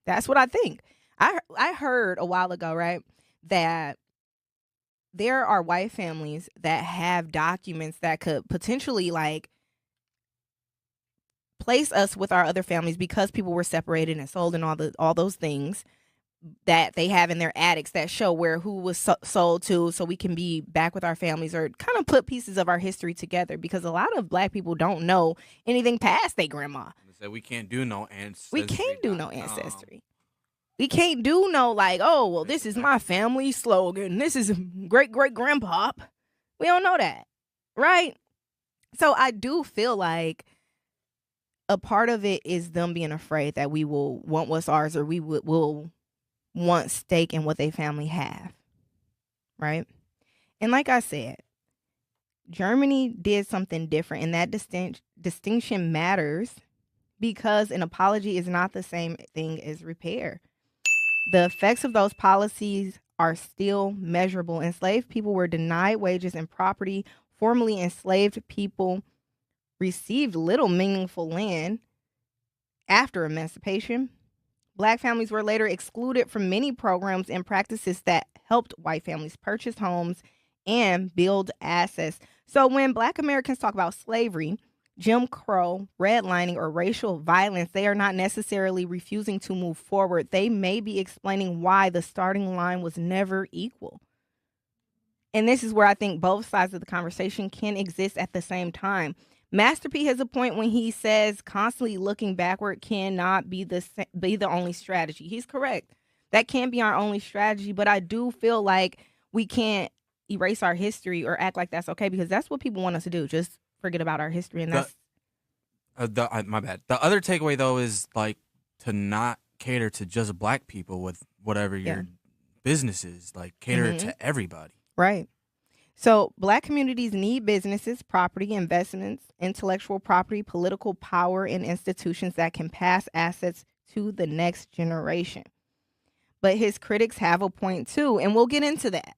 That's what I think. I heard a while ago, right, that there are white families that have documents that could potentially like place us with our other families because people were separated and sold and all those things that they have in their attics that show who was sold to, so we can be back with our families or kind of put pieces of our history together, because a lot of black people don't know anything past their grandma. So we can't do no ancestry. We can't do no ancestry. We can't do no like, oh, well, this is my family slogan. This is great-great-grandpa. We don't know that, right? So I do feel like a part of it is them being afraid that we will want what's ours, or we will want stake in what they family have, right? And like I said, Germany did something different, and that distinction matters because an apology is not the same thing as repair. The effects of those policies are still measurable. Enslaved people were denied wages and property. Formerly enslaved people received little meaningful land after emancipation. Black families were later excluded from many programs and practices that helped white families purchase homes and build assets. So when Black Americans talk about slavery, Jim Crow, redlining, or racial violence, they are not necessarily refusing to move forward. They may be explaining why the starting line was never equal. And this is where I think both sides of the conversation can exist at the same time. Master P has a point when he says constantly looking backward cannot be the only strategy. He's correct. That can't be our only strategy, but I do feel like we can't erase our history or act like that's okay, because that's what people want us to do. Just forget about our history, and that's my bad. The other takeaway though is like to not cater to just Black people with whatever your business is. Like cater it to everybody. Right. So Black communities need businesses, property, investments, intellectual property, political power, and institutions that can pass assets to the next generation. But his critics have a point too, and we'll get into that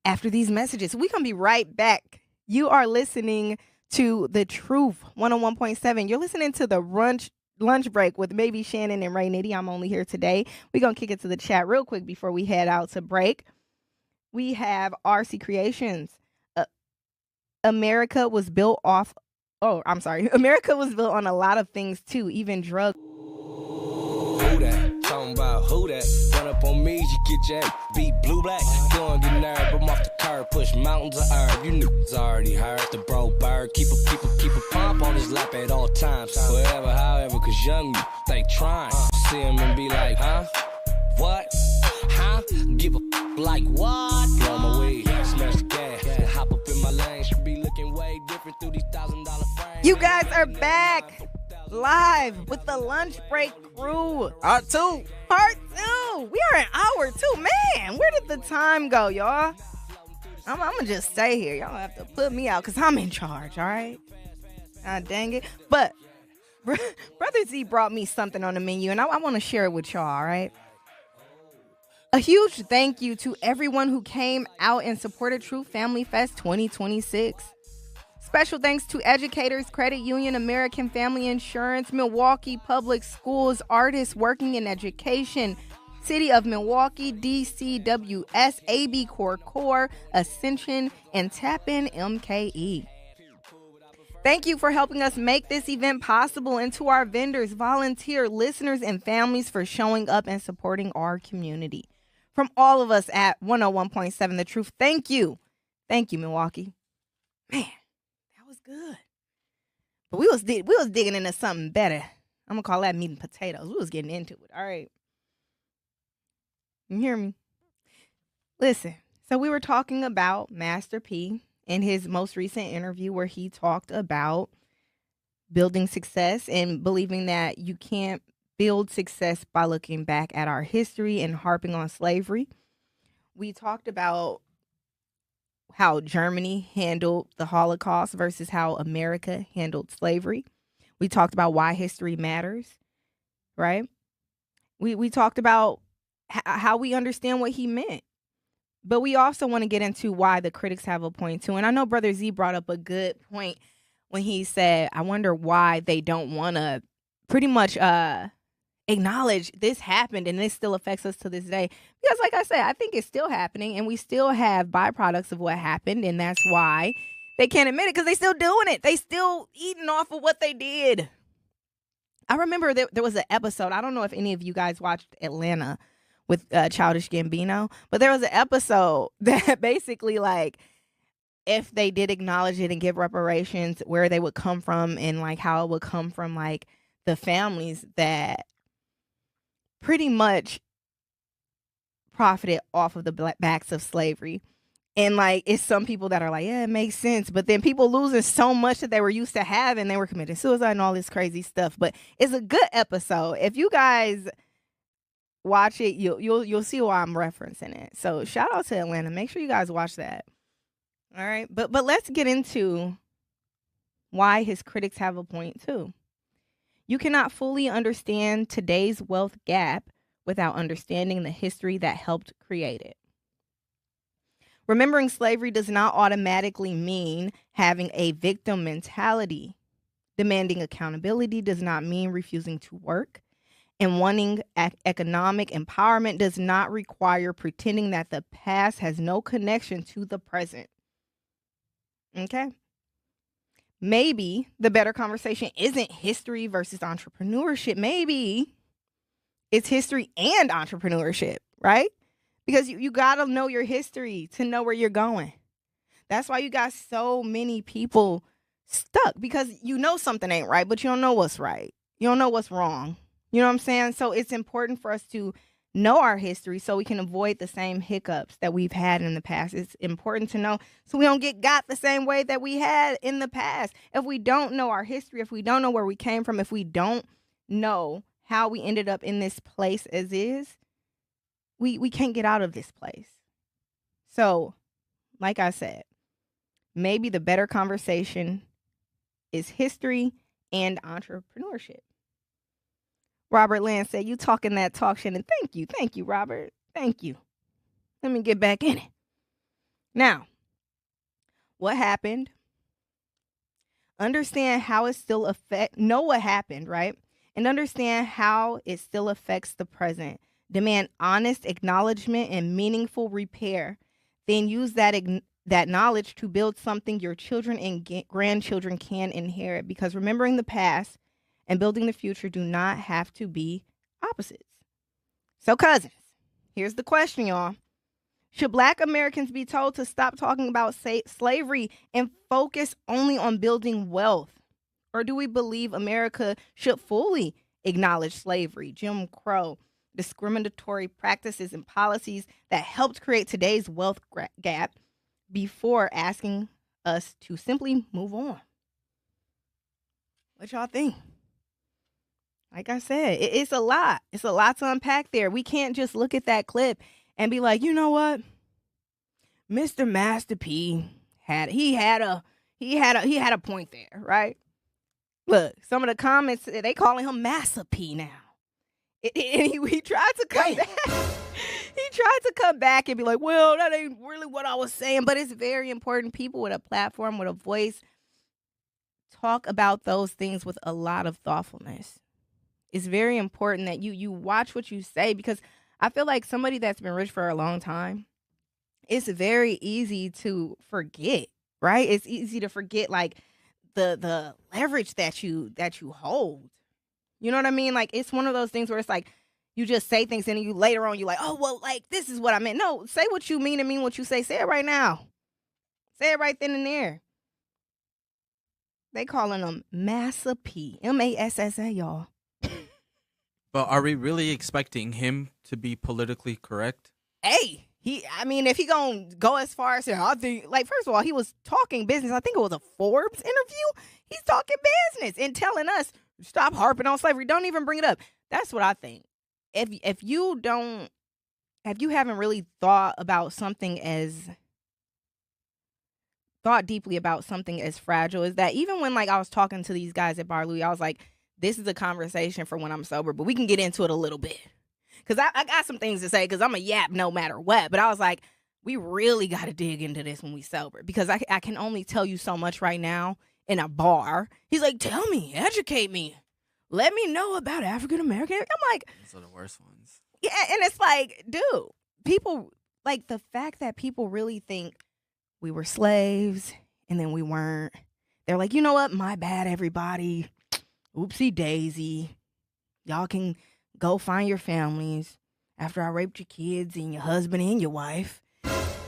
after these messages. We're going to be right back. You are listening to The Truth 101.7. You're listening to the lunch break with maybe Shannon and Ray Nitty. I'm only here today. We're going to kick it to the chat real quick before we head out to break. We have RC Creations. America was built on a lot of things too, even drugs. Who that? Talking about who that? Run up on me, you get your beat blue black. Going get nerve, I'm off the curb, push mountains of herb. You niggas already heard the bro bird. Keep a pump on his lap at all times. Wherever, however, cause young me, they trying. See him and be like, huh? What? Huh? Give a like what? Blow my weed, smash the gas, hop up in my lane. Should be looking way different through these $1,000 frames. You guys are back live with the lunch break crew. Part two. We are in hour 2. Man, where did the time go, y'all? I'm gonna just stay here. Y'all have to put me out because I'm in charge, all right? Ah, dang it. But Brother Z brought me something on the menu, and I want to share it with y'all, all right? A huge thank you to everyone who came out and supported True Family Fest 2026. Special thanks to educators, credit union, American Family Insurance, Milwaukee Public Schools, artists working in education, City of Milwaukee, DCWS, AB Core, Ascension, and Tap In MKE. Thank you for helping us make this event possible, and to our vendors, volunteer, listeners, and families for showing up and supporting our community. From all of us at 101.7 The Truth, thank you. Thank you, Milwaukee. Man, that was good. But we was digging into something better. I'm going to call that meat and potatoes. We was getting into it. All right. You hear me? Listen, so we were talking about Master P in his most recent interview where he talked about building success and believing that you can't build success by looking back at our history and harping on slavery. We talked about how Germany handled the Holocaust versus how America handled slavery. We talked about why history matters, right? We talked about how we understand what he meant. But we also want to get into why the critics have a point too. And I know Brother Z brought up a good point when he said, I wonder why they don't want to pretty much acknowledge this happened and this still affects us to this day. Because like I said, I think it's still happening and we still have byproducts of what happened. And that's why they can't admit it, because they still doing it. They still eating off of what they did. I remember there was an episode. I don't know if any of you guys watched Atlanta with Childish Gambino, but there was an episode that basically, like, if they did acknowledge it and give reparations, where they would come from and like how it would come from like the families that pretty much profited off of the backs of slavery. And like, it's some people that are like, yeah, it makes sense. But then people losing so much that they were used to having, they were committing suicide and all this crazy stuff. But it's a good episode. If you guys watch it, you'll see why I'm referencing it. So shout out to Atlanta. Make sure you guys watch that. All right. But let's get into why his critics have a point too. You cannot fully understand today's wealth gap without understanding the history that helped create it. Remembering slavery does not automatically mean having a victim mentality. Demanding accountability does not mean refusing to work. And wanting economic empowerment does not require pretending that the past has no connection to the present. Okay? Maybe the better conversation isn't history versus entrepreneurship. Maybe it's history and entrepreneurship, right? Because you got to know your history to know where you're going. That's why you got so many people stuck, because you know something ain't right, but you don't know what's right. You don't know what's wrong. You know what I'm saying? So it's important for us to know our history so we can avoid the same hiccups that we've had in the past. It's important to know so we don't get got the same way that we had in the past. If we don't know our history, if we don't know where we came from, if we don't know how we ended up in this place as is, we can't get out of this place. So, like I said, maybe the better conversation is history and entrepreneurship. Robert Land said, you talking that talk, Shannon. Thank you, Robert. Thank you. Let me get back in it. Now, what happened? Understand how it still know what happened, right? And understand how it still affects the present. Demand honest acknowledgement and meaningful repair. Then use that knowledge to build something your children and grandchildren can inherit. Because remembering the past and building the future do not have to be opposites. So, cousins, here's the question, y'all. Should Black Americans be told to stop talking about slavery and focus only on building wealth? Or do we believe America should fully acknowledge slavery, Jim Crow, discriminatory practices and policies that helped create today's wealth gap before asking us to simply move on? What y'all think? Like I said, it's a lot. It's a lot to unpack there. We can't just look at that clip and be like, you know what? Mr. Master P had a point there, right? Look, some of the comments, they calling him Master P now. And he tried to come back. He tried to come back and be like, well, that ain't really what I was saying. But it's very important. People with a platform, with a voice, talk about those things with a lot of thoughtfulness. It's very important that you watch what you say, because I feel like somebody that's been rich for a long time, it's very easy to forget, right? It's easy to forget like the leverage that you hold. You know what I mean? Like, it's one of those things where it's like you just say things and you later on you're like, oh, well, like, this is what I meant. No, say what you mean and mean what you say. Say it right now. Say it right then and there. They calling them Massa P. M-A-S-S-A, y'all. But are we really expecting him to be politically correct? Hey, if he gonna go as far as I think, like, first of all, he was talking business. I think it was a Forbes interview. He's talking business and telling us, stop harping on slavery. Don't even bring it up. That's what I think. If you haven't really thought deeply about something as fragile as that, even when like I was talking to these guys at Bar Louie, I was like, this is a conversation for when I'm sober, but we can get into it a little bit. Because I got some things to say, because I'm a yap no matter what. But I was like, we really got to dig into this when we sober, because I can only tell you so much right now in a bar. He's like, tell me, educate me. Let me know about African American. I'm like, those are the worst ones. Yeah, and it's like, dude, people, like, the fact that people really think we were slaves and then we weren't. They're like, you know what? My bad, everybody. Oopsie daisy. Y'all can go find your families after I raped your kids and your husband and your wife.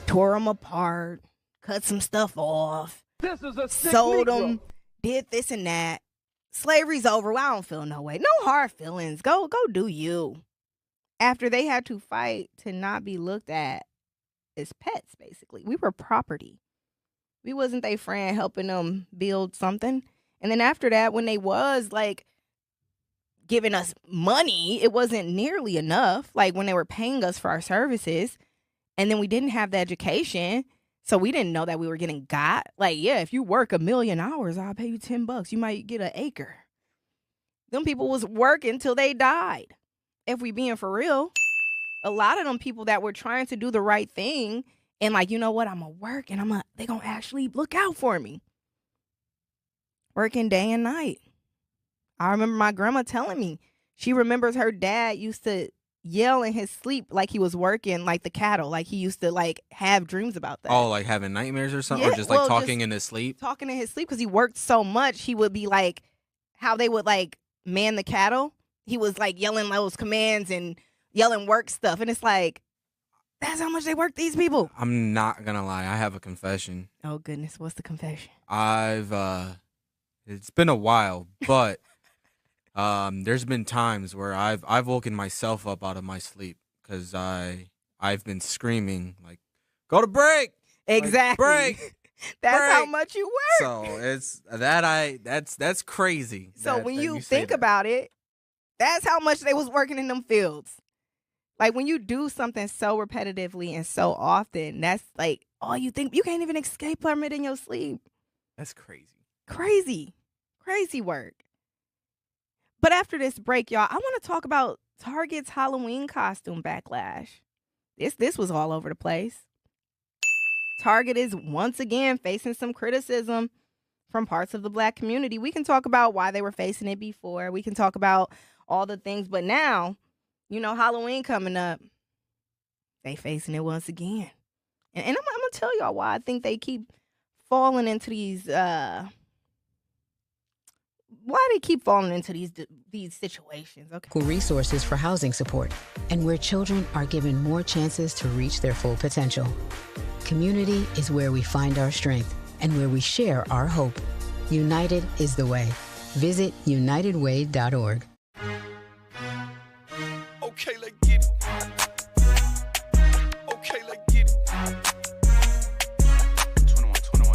Tore them apart. Cut some stuff off. This is a sold them. Did this and that. Slavery's over. Well, I don't feel no way. No hard feelings. Go do you. after they had to fight to not be looked at as pets, basically. We were property. We wasn't their friend helping them build something. And then after that, when they was like giving us money, it wasn't nearly enough. Like when they were paying us for our services, and then we didn't have the education, so we didn't know that we were getting got. Like, yeah, if you work 1,000,000 hours, I'll pay you $10. You might get an acre. Them people was working till they died. If we being for real, a lot of them people that were trying to do the right thing and like, you know what, I'm gonna work and they gonna actually look out for me. Working day and night. I remember my grandma telling me she remembers her dad used to yell in his sleep like he was working like the cattle. Like he used to like have dreams about that. Oh, like having nightmares or something? Yeah, or just like well, talking in his sleep? Talking in his sleep because he worked so much. He would be like, how they would like man the cattle. He was like yelling those commands and yelling work stuff. And it's like, that's how much they work, these people. I'm not gonna lie, I have a confession. Oh goodness, what's the confession? It's been a while, but there's been times where I've woken myself up out of my sleep because I've been screaming like, go to break. Exactly. Like, break. That's break. how much you work. So it's that's crazy. So when that you say think that. about it, that's how much they was working in them fields. Like when you do something so repetitively and so often, that's like all you think. You can't even escape from it in your sleep. That's crazy. Crazy work. But after this break, y'all, I want to talk about Target's Halloween costume backlash. This was all over the place. Target is once again facing some criticism from parts of the Black community. We can talk about why they were facing it before. We can talk about all the things. But now, you know, Halloween coming up, they facing it once again. And I'm going to tell y'all why I think they keep falling into these these situations. Okay. Resources for housing support and where children are given more chances to reach their full potential. Community is where we find our strength and where we share our hope. United is the way. Visit unitedway.org. Okay, let's get it. Okay, let's get it. 21.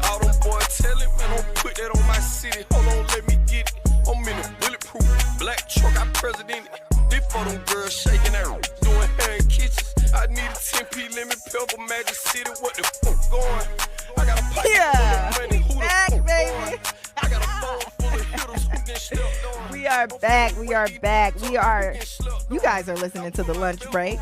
All them boys tell it, man, don't put that on my city. Hold on, let me get it. I'm in a bulletproof black truck, I president it. This for them girls shaking out, doing hair in kitchens. I need a 10p lemon pepper, Magic City. What the fuck going? I got a pocket full of money. Who the back, fuck baby. going? I got a phone full of hitters who get slept on. We are back. You guys are listening to The Lunch Break.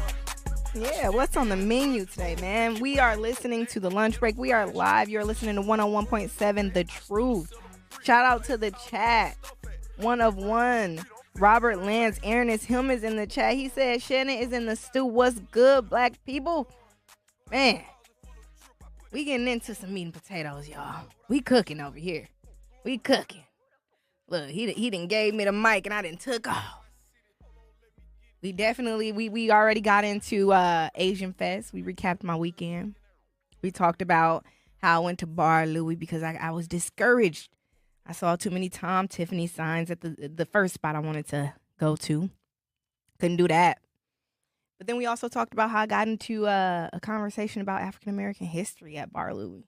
Yeah, what's on the menu today, man? We are listening to The Lunch Break. We are live. You're listening to 101.7 The Truth. Shout out to the chat. One of one. Robert Lance, Aaron is in the chat. He said Shannon is in the stew. What's good, Black people? Man, we getting into some meat and potatoes, y'all. We cooking over here. We cooking. Look, he done gave me the mic and I done took off. We definitely, we already got into Asian Fest. We recapped my weekend. We talked about how I went to Bar Louie because I was discouraged. I saw too many Tom Tiffany signs at the first spot I wanted to go to. Couldn't do that. But then we also talked about how I got into a conversation about African-American history at Bar Louie.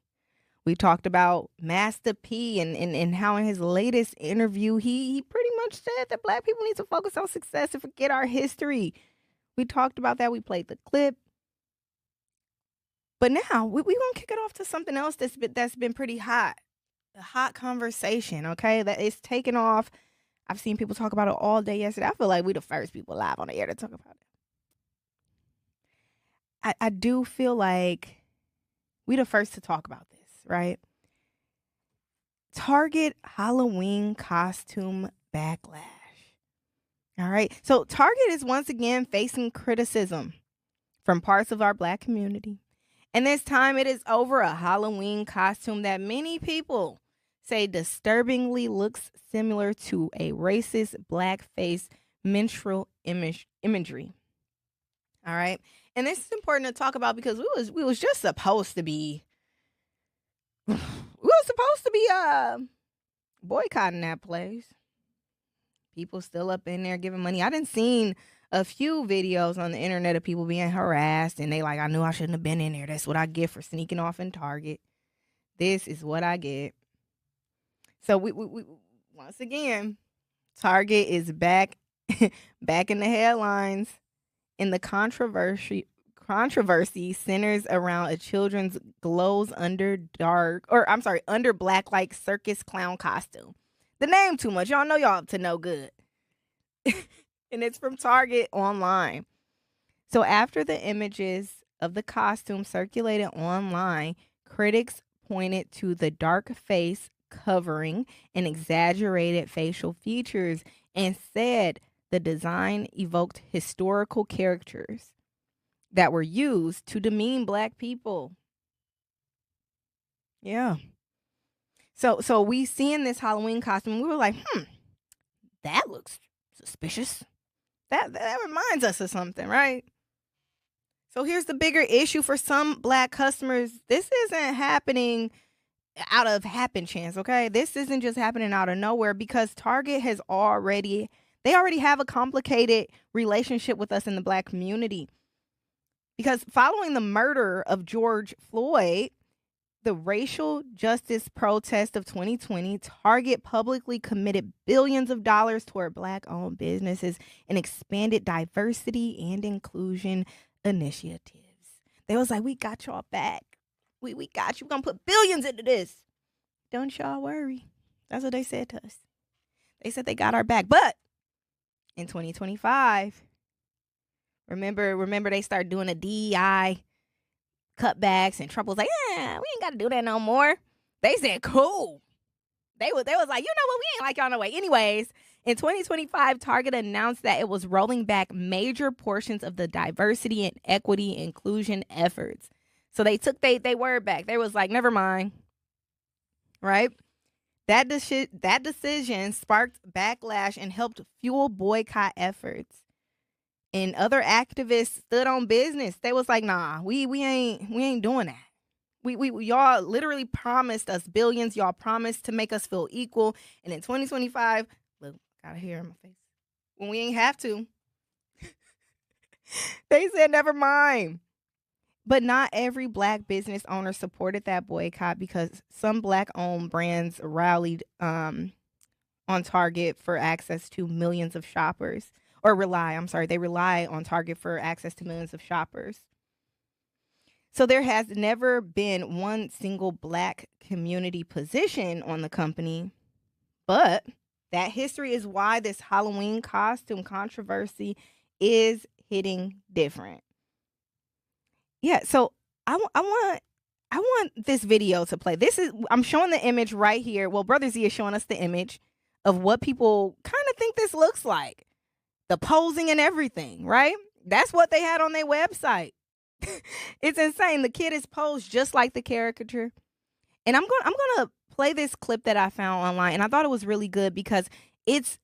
We talked about Master P and how in his latest interview, he pretty much said that Black people need to focus on success and forget our history. We talked about that. We played the clip. But now we want to kick it off to something else that's been pretty hot. A hot conversation, okay? That is taken off. I've seen people talk about it all day yesterday. I feel like we the first people live on the air to talk about it. I do feel like we the first to talk about this, right? Target Halloween costume backlash. All right. So Target is once again facing criticism from parts of our Black community. And this time it is over a Halloween costume that many people say disturbingly looks similar to a racist blackface minstrel imagery. All right. And this is important to talk about because we was just supposed to be boycotting that place. People still up in there giving money. I done seen a few videos on the internet of people being harassed, and they like, I knew I shouldn't have been in there. That's what I get for sneaking off in Target. This is what I get. So we once again, Target is back back in the headlines, and the controversy centers around a children's glows under black like circus clown costume. The name too much. Y'all know y'all up to no good. And it's from Target online. So after the images of the costume circulated online, critics pointed to the dark face covering and exaggerated facial features and said the design evoked historical characters that were used to demean black people. Yeah. So we seen this Halloween costume. We were like, that looks suspicious. That reminds us of something, right? So here's the bigger issue for some black customers. This isn't happening out of happen chance, okay? This isn't just happening out of nowhere because Target has already have a complicated relationship with us in the black community. Because following the murder of George Floyd, the racial justice protest of 2020, Target publicly committed billions of dollars toward black-owned businesses and expanded diversity and inclusion initiatives. They was like, we got y'all back. We got you. We're going to put billions into this. Don't y'all worry. That's what they said to us. They said they got our back. But in 2025, remember they started doing a DEI cutbacks, and Trump was like, we ain't got to do that no more. They said, cool. They was like, you know what? We ain't like y'all no way. Anyways, in 2025, Target announced that it was rolling back major portions of the diversity and equity inclusion efforts. So they took they word back. They was like, never mind. Right? That decision sparked backlash and helped fuel boycott efforts. And other activists stood on business. They was like, nah, we ain't doing that. We y'all literally promised us billions. Y'all promised to make us feel equal. And in 2025, look, got a hair in my face. When we ain't have to. They said, never mind. But not every black business owner supported that boycott because some black-owned brands rallied on Target for access to millions of shoppers. They rely on Target for access to millions of shoppers. So there has never been one single black community position on the company, but that history is why this Halloween costume controversy is hitting different. Yeah, so I want this video to play. I'm showing the image right here. Well, Brother Z is showing us the image of what people kind of think this looks like. The posing and everything, right? That's what they had on their website. It's insane. The kid is posed just like the caricature. And I'm gonna play this clip that I found online, and I thought it was really good because it's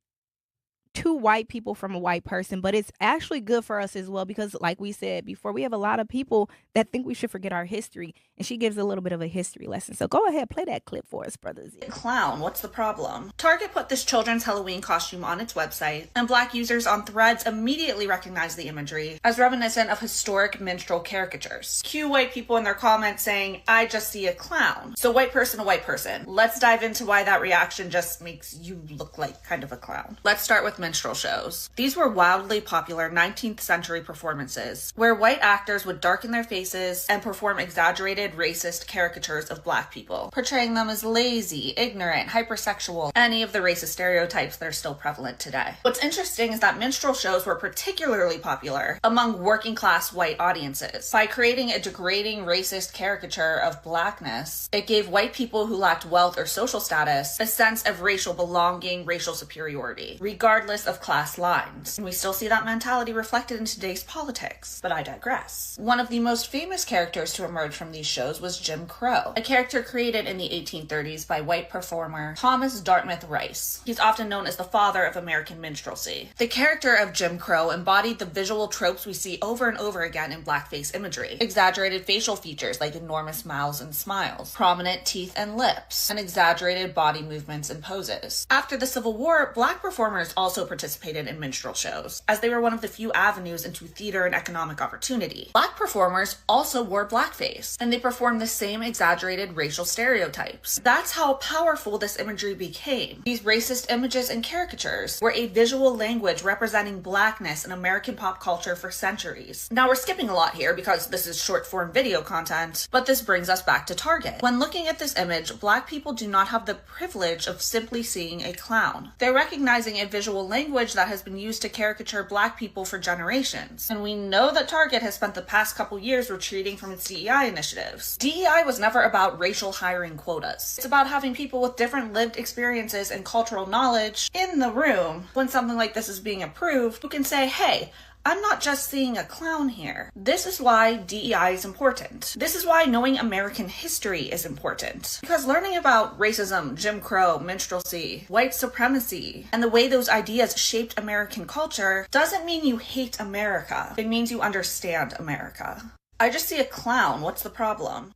two white people from a white person, but it's actually good for us as well because, like we said before, we have a lot of people that think we should forget our history, and she gives a little bit of a history lesson. So go ahead, play that clip for us, Brother Z. Clown, what's the problem? Target put this children's Halloween costume on its website, and black users on Threads immediately recognized the imagery as reminiscent of historic minstrel caricatures. Cue white people in their comments saying, I just see a clown. So white person to white person. Let's dive into why that reaction just makes you look like kind of a clown. Let's start with minstrel shows. These were wildly popular 19th century performances where white actors would darken their faces and perform exaggerated racist caricatures of black people, portraying them as lazy, ignorant, hypersexual, any of the racist stereotypes that are still prevalent today. What's interesting is that minstrel shows were particularly popular among working class white audiences. By creating a degrading racist caricature of blackness, it gave white people who lacked wealth or social status a sense of racial belonging, racial superiority, regardless regardless of class lines. And we still see that mentality reflected in today's politics, but I digress. One of the most famous characters to emerge from these shows was Jim Crow, a character created in the 1830s by white performer Thomas Dartmouth Rice. He's often known as the father of American minstrelsy. The character of Jim Crow embodied the visual tropes we see over and over again in blackface imagery. Exaggerated facial features like enormous mouths and smiles, prominent teeth and lips, and exaggerated body movements and poses. After the Civil War, black performers also participated in minstrel shows, as they were one of the few avenues into theater and economic opportunity. Black performers also wore blackface, and they performed the same exaggerated racial stereotypes. That's how powerful this imagery became. These racist images and caricatures were a visual language representing blackness in American pop culture for centuries. Now, we're skipping a lot here because this is short-form video content, but this brings us back to Target. When looking at this image, black people do not have the privilege of simply seeing a clown. They're recognizing a visual language that has been used to caricature black people for generations. And we know that Target has spent the past couple years retreating from its DEI initiatives. DEI was never about racial hiring quotas. It's about having people with different lived experiences and cultural knowledge in the room when something like this is being approved who can say, hey, I'm not just seeing a clown here. This is why DEI is important. This is why knowing American history is important. Because learning about racism, Jim Crow, minstrelsy, white supremacy, and the way those ideas shaped American culture doesn't mean you hate America. It means you understand America. I just see a clown. What's the problem?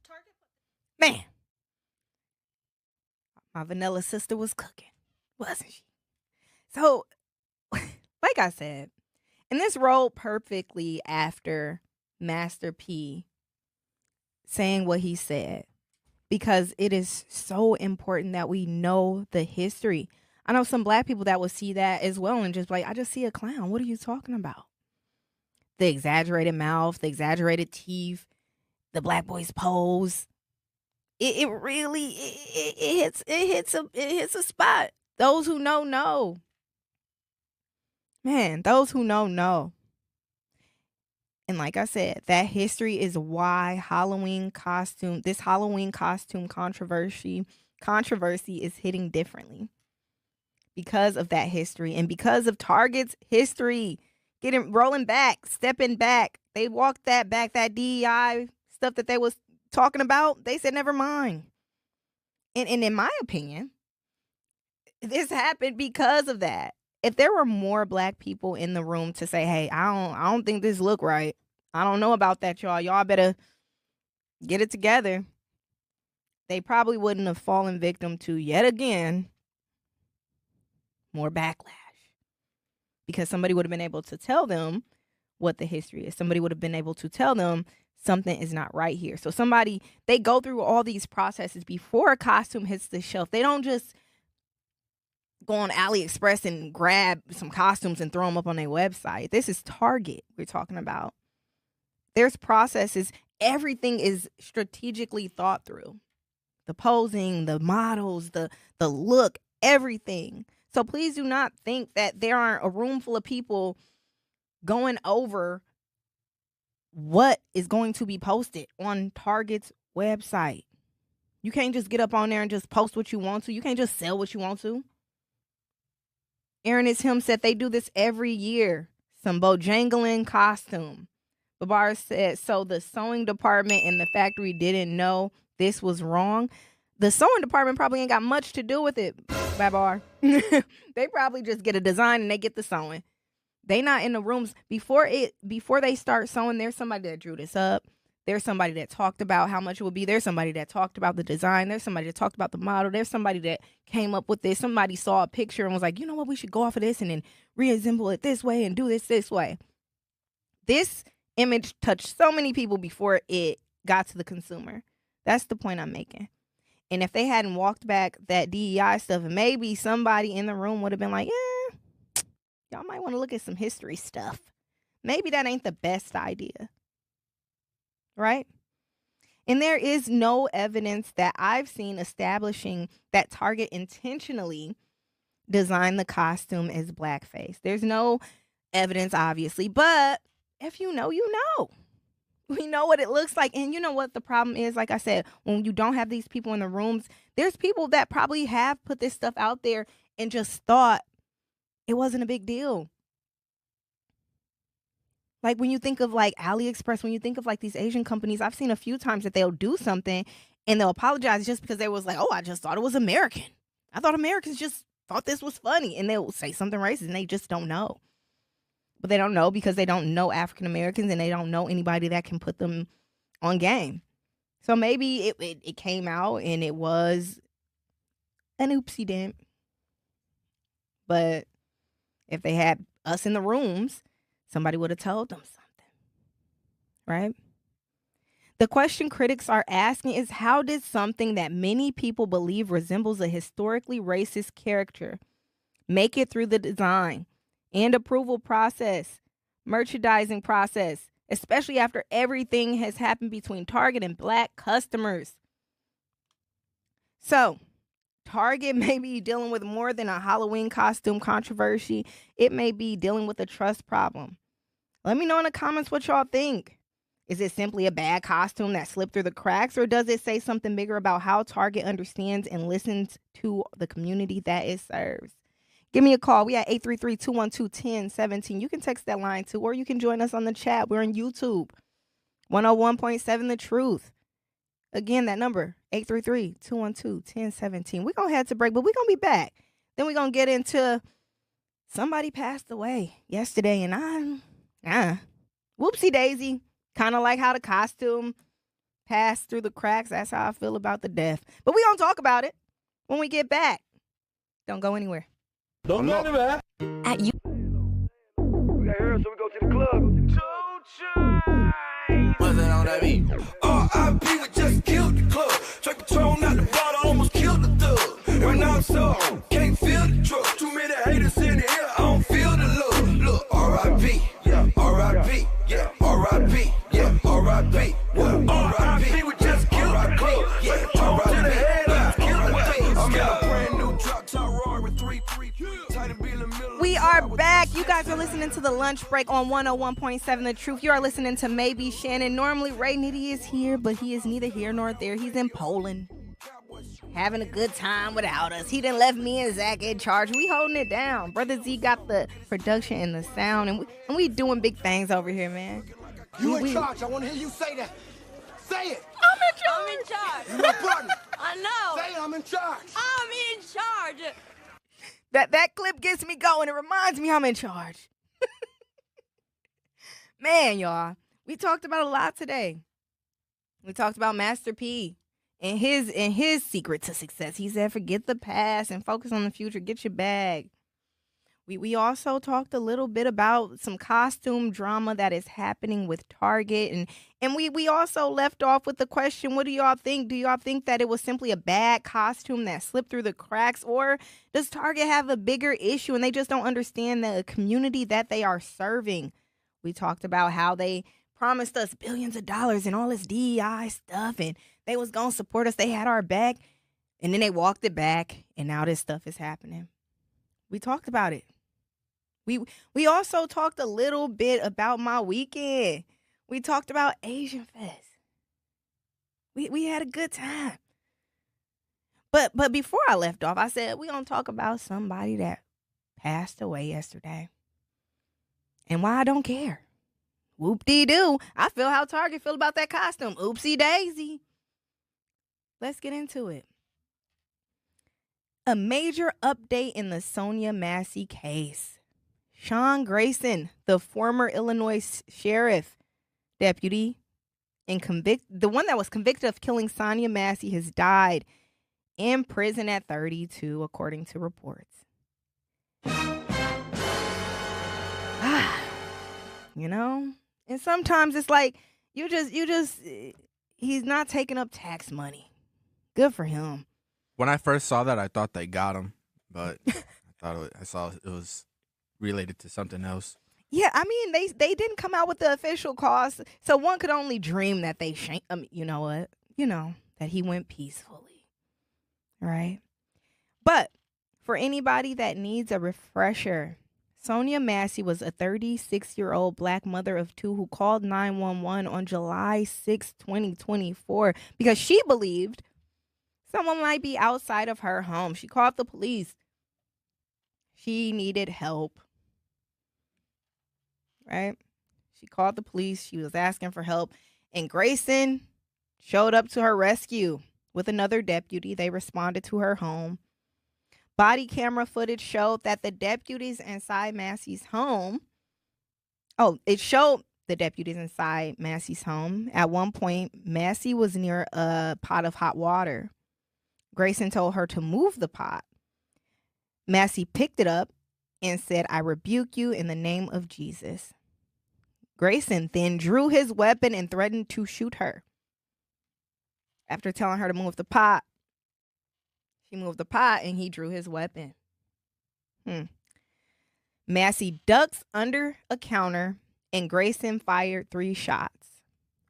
Man, my vanilla sister was cooking, wasn't she? So, like I said, and this rolled perfectly after Master P saying what he said, because it is so important that we know the history. I know some black people that will see that as well and just like, I just see a clown. What are you talking about? The exaggerated mouth, the exaggerated teeth, the black boy's pose. It really hits a spot. Those who know. Man, those who know. And like I said, that history is why this Halloween costume controversy is hitting differently. Because of that history and because of Target's history, rolling back, stepping back. They walked that back, that DEI stuff that they was talking about. They said, never mind. And in my opinion, this happened because of that. If there were more black people in the room to say, hey, I don't think this look right. I don't know about that, y'all. Y'all better get it together. They probably wouldn't have fallen victim to, yet again, more backlash. Because somebody would have been able to tell them what the history is. Somebody would have been able to tell them something is not right here. So they go through all these processes before a costume hits the shelf. They don't just go on AliExpress and grab some costumes and throw them up on their website. This is Target we're talking about. There's processes. Everything is strategically thought through. The posing, the models, the look, everything. So please do not think that there aren't a room full of people going over what is going to be posted on Target's website. You can't just get up on there and just post what you want to. You can't just sell what you want to. Aaron is him said they do this every year. Some Bojangling costume. Babar said, so the sewing department in the factory didn't know this was wrong. The sewing department probably ain't got much to do with it, Babar. They probably just get a design and they get the sewing. They not in the rooms before they start sewing. There's somebody that drew this up. There's somebody that talked about how much it would be. There's somebody that talked about the design. There's somebody that talked about the model. There's somebody that came up with this. Somebody saw a picture and was like, you know what, we should go off of this and then reassemble it this way and do this way. This image touched so many people before it got to the consumer. That's the point I'm making. And if they hadn't walked back that DEI stuff, maybe somebody in the room would have been like, yeah, y'all might want to look at some history stuff. Maybe that ain't the best idea. Right? And there is no evidence that I've seen establishing that Target intentionally designed the costume as blackface. There's no evidence, obviously, but if you know, you know. We know what it looks like. And you know what the problem is? Like I said, when you don't have these people in the rooms, there's people that probably have put this stuff out there and just thought it wasn't a big deal. Like when you think of like AliExpress, when you think of like these Asian companies, I've seen a few times that they'll do something and they'll apologize just because they was like, oh, I just thought it was American. I thought Americans just thought this was funny. And they'll say something racist and they just don't know. But they don't know because they don't know African Americans and they don't know anybody that can put them on game. So maybe it came out and it was an oopsie dent. But if they had us in the rooms, somebody would have told them something, right? The question critics are asking is, how did something that many people believe resembles a historically racist character make it through the design and approval process, merchandising process, especially after everything has happened between Target and Black customers? So, Target may be dealing with more than a Halloween costume controversy. It may be dealing with a trust problem. Let me know in the comments what y'all think. Is it simply a bad costume that slipped through the cracks, or does it say something bigger about how Target understands and listens to the community that it serves? Give me a call. We at 833-212-1017. You can text that line too, or you can join us on the chat. We're on YouTube. 101.7 The Truth. Again, that number, 833-212-1017. We're going to head to break, but we're going to be back. Then we're going to get into somebody passed away yesterday, and whoopsie daisy. Kind of like how the costume passed through the cracks. That's how I feel about the death. But we're going to talk about it when we get back. Don't go anywhere. Don't go anywhere. At you. We got here, so we go to the club. What's that on that beat? R.I.P. we just killed the club. Drake Patron out the bottle, almost killed the thug. Right now I'm so can't feel the drug. Too many haters in the air, I don't feel the love. Look, R.I.P. Yeah, R.I.P. Yeah, R.I.P. Yeah, R.I.P. What? R.I.P. we just killed the club. Yeah, R.I.P. to the head, let's kill the thug. I'm in a brand new drop top Rory 3-3. We are back. You guys are listening to the lunch break on 101.7 The Truth. You are listening to Maybe Shannon. Normally, Ray Nitty is here, but he is neither here nor there. He's in Poland, having a good time without us. He done left me and Zach in charge. We holding it down. Brother Z got the production and the sound, and we doing big things over here, man. You in charge. I want to hear you say that. Say it. I'm in charge. You my partner. I know. Say it. I'm in charge. I'm in charge. That clip gets me going. It reminds me I'm in charge. Man, y'all, we talked about a lot today. We talked about Master P and his secret to success. He said, forget the past and focus on the future. Get your bag. We also talked a little bit about some costume drama that is happening with Target. And we also left off with the question, what do y'all think? Do y'all think that it was simply a bad costume that slipped through the cracks? Or does Target have a bigger issue and they just don't understand the community that they are serving? We talked about how they promised us billions of dollars and all this DEI stuff, and they was going to support us. They had our back, and then they walked it back, and now this stuff is happening. We talked about it. We also talked a little bit about my weekend. We talked about Asian Fest. We had a good time. But before I left off, I said we're going to talk about somebody that passed away yesterday and why I don't care. Whoop-dee-doo. I feel how Target feel about that costume. Oopsie daisy. Let's get into it. A major update in the Sonia Massey case. Sean Grayson, the former Illinois sheriff deputy and the one that was convicted of killing Sonia Massey, has died in prison at 32, according to reports. You know, and sometimes it's like he's not taking up tax money. Good for him. When I first saw that, I thought they got him, but I saw it was related to something else. Yeah, I mean, they didn't come out with the official cause, so one could only dream that they that he went peacefully, right? But for anybody that needs a refresher, Sonia Massey was a 36-year-old Black mother of two who called 911 on July 6, 2024, because she believed someone might be outside of her home. She called the police. She needed help. Right? She called the police. She was asking for help. And Grayson showed up to her rescue with another deputy. They responded to her home. Body camera footage showed that the deputies inside Massey's home. It showed the deputies inside Massey's home. At one point, Massey was near a pot of hot water. Grayson told her to move the pot. Massey picked it up and said, "I rebuke you in the name of Jesus." Grayson then drew his weapon and threatened to shoot her. After telling her to move the pot, she moved the pot and he drew his weapon. Massey ducks under a counter and Grayson fired 3 shots.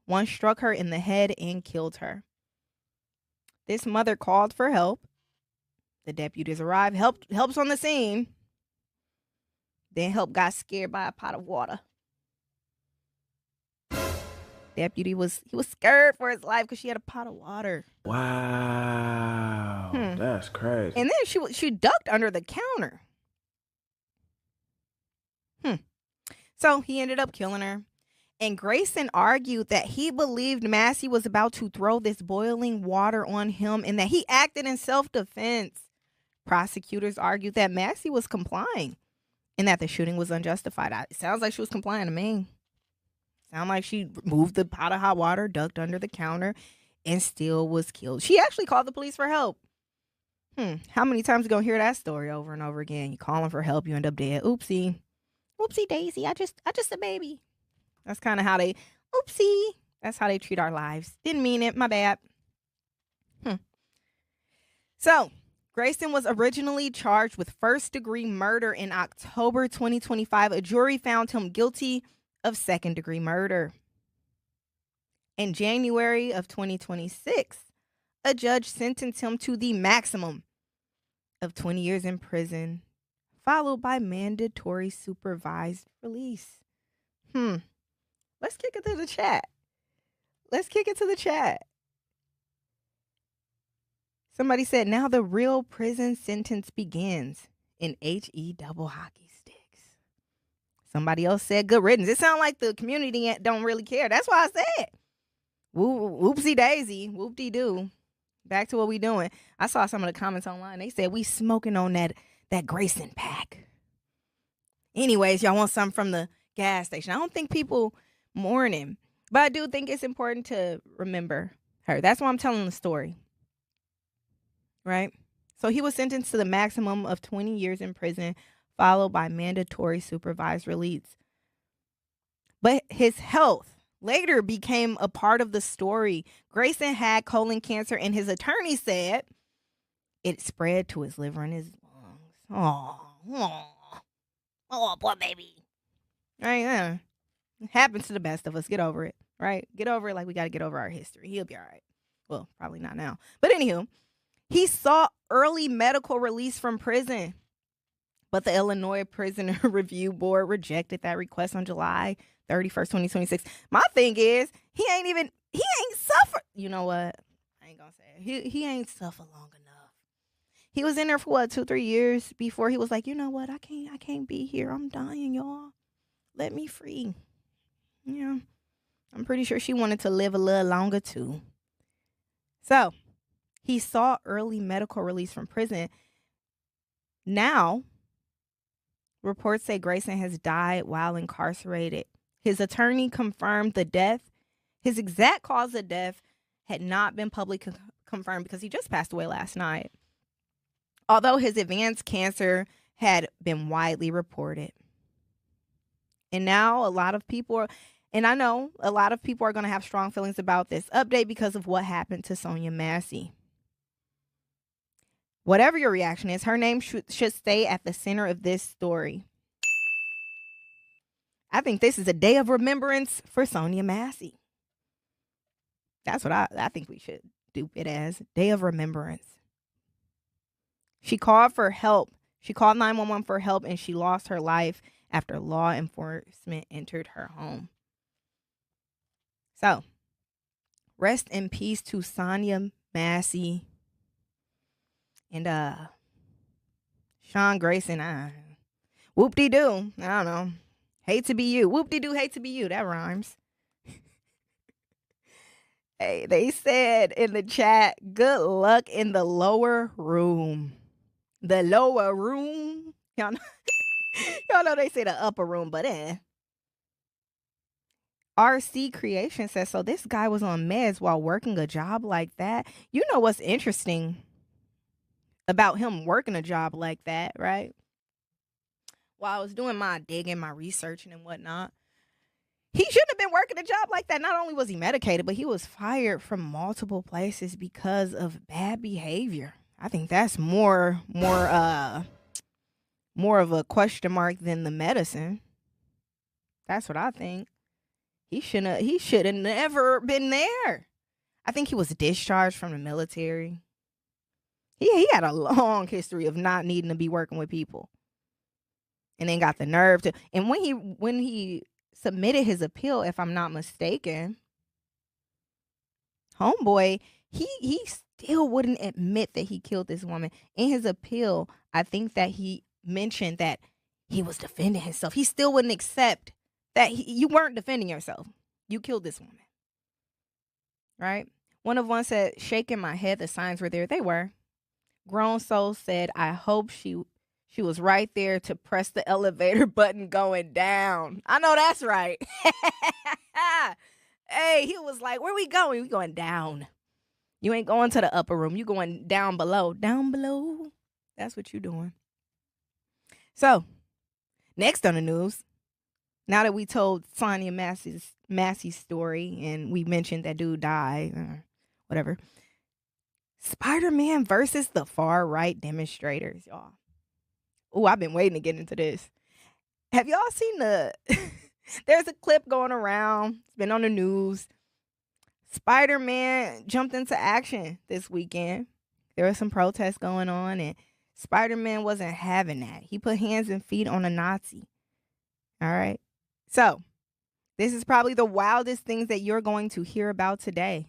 One struck her in the head and killed her. This mother called for help. The deputies arrived, helps on the scene. Then help got scared by a pot of water. Deputy was scared for his life because she had a pot of water. Wow, that's crazy. And then she ducked under the counter. So he ended up killing her. And Grayson argued that he believed Massey was about to throw this boiling water on him and that he acted in self-defense. Prosecutors argued that Massey was complying and that the shooting was unjustified. It sounds like she was complying to me. Sound like she moved the pot of hot water, ducked under the counter, and still was killed. She actually called the police for help. How many times are you going to hear that story over and over again? You calling for help, you end up dead. Oopsie. Oopsie daisy. I just a baby. That's kind of how they, oopsie. That's how they treat our lives. Didn't mean it. My bad. So, Grayson was originally charged with first-degree murder in October 2025. A jury found him guilty of second-degree murder. In January of 2026, a judge sentenced him to the maximum of 20 years in prison, followed by mandatory supervised release. Let's kick it to the chat. Somebody said, now the real prison sentence begins in HE double hockey sticks. Somebody else said, good riddance. It sounds like the community don't really care. That's why I said, whoopsie daisy, whoop-de-doo. Back to what we doing. I saw some of the comments online. They said, we smoking on that Grayson pack. Anyways, y'all want something from the gas station. I don't think people mourn him, but I do think it's important to remember her. That's why I'm telling the story. Right? So he was sentenced to the maximum of 20 years in prison, followed by mandatory supervised release. But his health later became a part of the story. Grayson had colon cancer, and his attorney said it spread to his liver and his lungs. Oh, poor baby. Right? Yeah. It happens to the best of us. Get over it. Right? Get over it like we got to get over our history. He'll be all right. Well, probably not now. But anywho, he sought early medical release from prison, but the Illinois Prisoner Review Board rejected that request on July 31st, 2026. My thing is, he ain't suffered. You know what? I ain't gonna say it. He ain't suffered long enough. He was in there for 2-3 years before he was like, you know what? I can't be here. I'm dying, y'all. Let me free. Yeah. I'm pretty sure she wanted to live a little longer too. So, he sought early medical release from prison. Now, reports say Grayson has died while incarcerated. His attorney confirmed the death. His exact cause of death had not been publicly confirmed because he just passed away last night. Although his advanced cancer had been widely reported. And now I know a lot of people are going to have strong feelings about this update because of what happened to Sonia Massey. Whatever your reaction is, her name should stay at the center of this story. I think this is a day of remembrance for Sonia Massey. That's what I think we should do it as. Day of remembrance. She called for help. She called 911 for help, and she lost her life after law enforcement entered her home. So, rest in peace to Sonia Massey. And Sean Grayson, whoop-de-doo. I don't know. Hate to be you. Whoop-de-doo, hate to be you. That rhymes. Hey, they said in the chat, good luck in the lower room. The lower room. Y'all know they say the upper room, but RC Creation says, so this guy was on meds while working a job like that. You know what's interesting about him working a job like that, right? While I was doing my digging, my researching and whatnot, he shouldn't have been working a job like that. Not only was he medicated, but he was fired from multiple places because of bad behavior. I think that's more of a question mark than the medicine. That's what I think. He should have never been there. I think he was discharged from the military. He had a long history of not needing to be working with people. And then got the nerve to, and when he submitted his appeal, if I'm not mistaken, homeboy, he still wouldn't admit that he killed this woman. In his appeal, I think that he mentioned that he was defending himself. He still wouldn't accept that you weren't defending yourself. You killed this woman. Right? One said, shaking my head, the signs were there. They were. Grown Soul said, I hope she was right there to press the elevator button going down. I know that's right. Hey, he was like, where we going? We going down. You ain't going to the upper room. You going down below. Down below. That's what you doing. So, next on the news, now that we told Sonya Massey's story and we mentioned that dude died, or whatever, Spider-Man versus the far-right demonstrators, y'all. Oh, I've been waiting to get into this. Have y'all seen there's a clip going around. It's been on the news. Spider-Man jumped into action this weekend. There was some protests going on, and Spider-Man wasn't having that. He put hands and feet on a Nazi. All right. So, this is probably the wildest things that you're going to hear about today.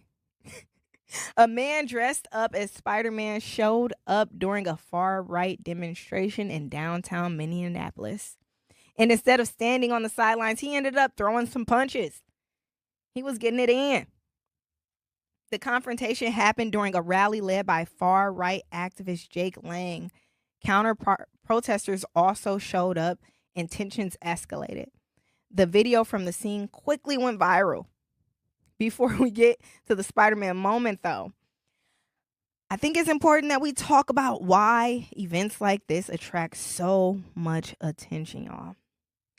A man dressed up as Spider-Man showed up during a far-right demonstration in downtown Minneapolis. And instead of standing on the sidelines, he ended up throwing some punches. He was getting it in. The confrontation happened during a rally led by far-right activist Jake Lang. Protesters also showed up and tensions escalated. The video from the scene quickly went viral. Before we get to the Spider-Man moment, though, I think it's important that we talk about why events like this attract so much attention, y'all.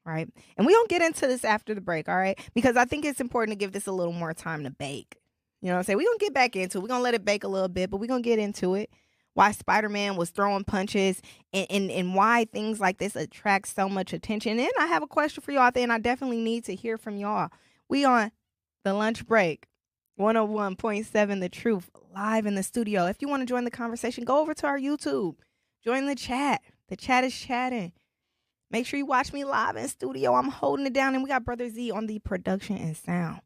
Right? And we're going to get into this after the break, all right? Because I think it's important to give this a little more time to bake. You know what I'm saying? We're going to get back into it. We're going to let it bake a little bit, but we're going to get into it. Why Spider-Man was throwing punches and why things like this attract so much attention. And I have a question for y'all out there, and I definitely need to hear from y'all. We on the lunch break, 101.7 The Truth, live in the studio. If you want to join the conversation, go over to our YouTube. Join the chat. The chat is chatting. Make sure you watch me live in studio. I'm holding it down, and we got Brother Z on the production and sound.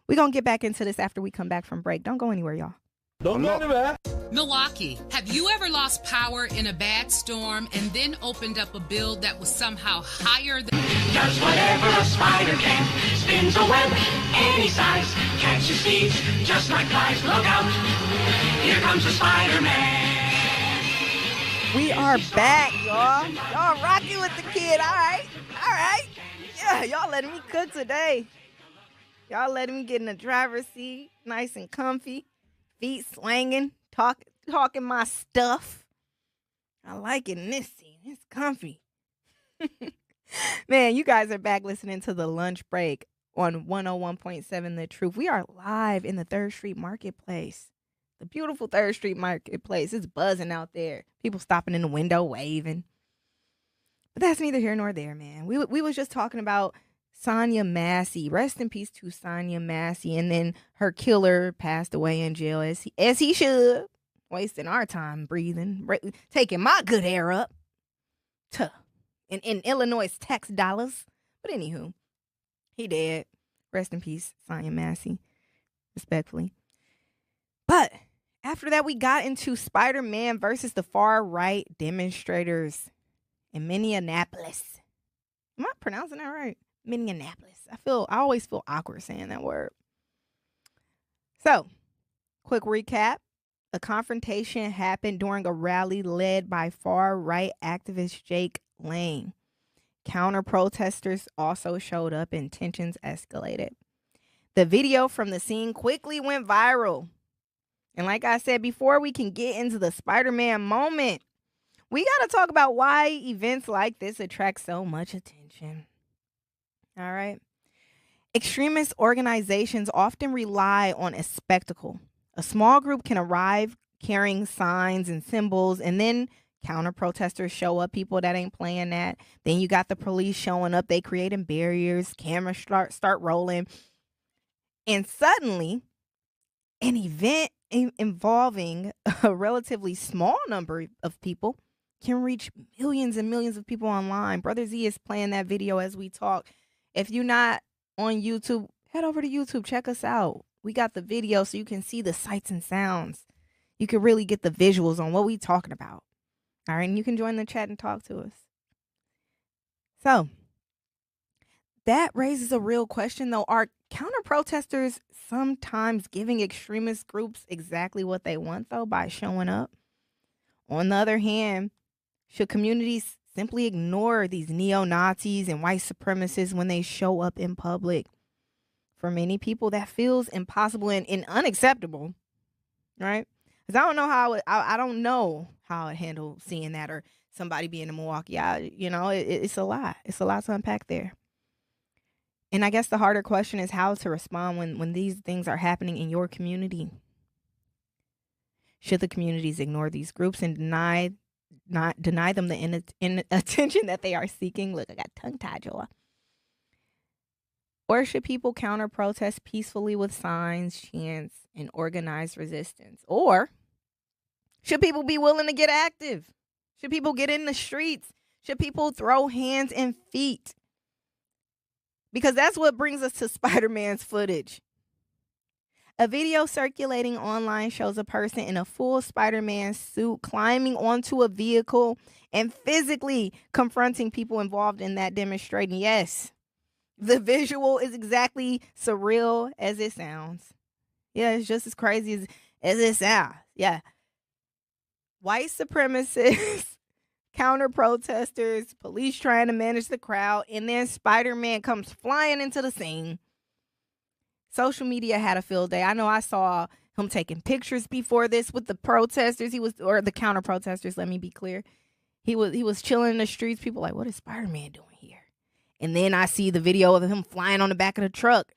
We're going to get back into this after we come back from break. Don't go anywhere, y'all. Don't go anywhere. Milwaukee, have you ever lost power in a bad storm and then opened up a bill that was somehow higher than... Does whatever a spider can, spins a web any size, catches thieves just like flies. Look out, here comes the Spider-Man. We are back, y'all. Y'all rocking with the kid, all right? All right. Yeah, y'all letting me cook today. Y'all letting me get in the driver's seat, nice and comfy, feet swinging, talking my stuff. I like it in this seat. It's comfy. Man, you guys are back listening to the lunch break on 101.7 The Truth. We are live in the 3rd Street Marketplace. The beautiful 3rd Street Marketplace. It's buzzing out there. People stopping in the window, waving. But that's neither here nor there, man. We was just talking about Sonya Massey. Rest in peace to Sonya Massey. And then her killer passed away in jail as he should. Wasting our time breathing. Taking my good air up. In Illinois tax dollars. But anywho, he dead. Rest in peace, Sonya Massey. Respectfully. But After that, we got into Spider-Man versus the far-right demonstrators in Minneapolis. Am I pronouncing that right? Minneapolis. I always feel awkward saying that word. So, quick recap. A confrontation happened during a rally led by far-right activist Jake Lang. Counter-protesters also showed up and tensions escalated. The video from the scene quickly went viral. And like I said, before we can get into the Spider-Man moment, we got to talk about why events like this attract so much attention. All right. Extremist organizations often rely on a spectacle. A small group can arrive carrying signs and symbols, and then counter-protesters show up, people that ain't playing that. Then you got the police showing up. They creating barriers. Cameras start rolling. And suddenly, an event involving a relatively small number of people can reach millions and millions of people online. Brother Z is playing that video as we talk. If you're not on YouTube, head over to YouTube. Check us out. We got the video so you can see the sights and sounds. You can really get the visuals on what we talking about. All right, and you can join the chat and talk to us. So, that raises a real question, though. Are counter-protesters sometimes giving extremist groups exactly what they want, though, by showing up? On the other hand, should communities simply ignore these neo-Nazis and white supremacists when they show up in public? For many people, that feels impossible and unacceptable, right? Because I don't know how I handle seeing that, or somebody being in Milwaukee. It's a lot. It's a lot to unpack there. And I guess the harder question is how to respond when these things are happening in your community. Should the communities ignore these groups and deny them the attention that they are seeking? Look, I got tongue-tied, y'all. Or should people counter-protest peacefully with signs, chants, and organized resistance? Or should people be willing to get active? Should people get in the streets? Should people throw hands and feet? Because that's what brings us to Spider-Man's footage. A video circulating online shows a person in a full Spider-Man suit climbing onto a vehicle and physically confronting people involved in that demonstrating. Yes, the visual is exactly surreal as it sounds. Yeah, it's just as crazy as it sounds. Yeah. White supremacists, counter-protesters, police trying to manage the crowd, and then Spider-Man comes flying into the scene. Social media had a field day. I know I saw him taking pictures before this with the protesters. Or the counter-protesters, let me be clear. He was chilling in the streets. People like, what is Spider-Man doing here? And then I see the video of him flying on the back of the truck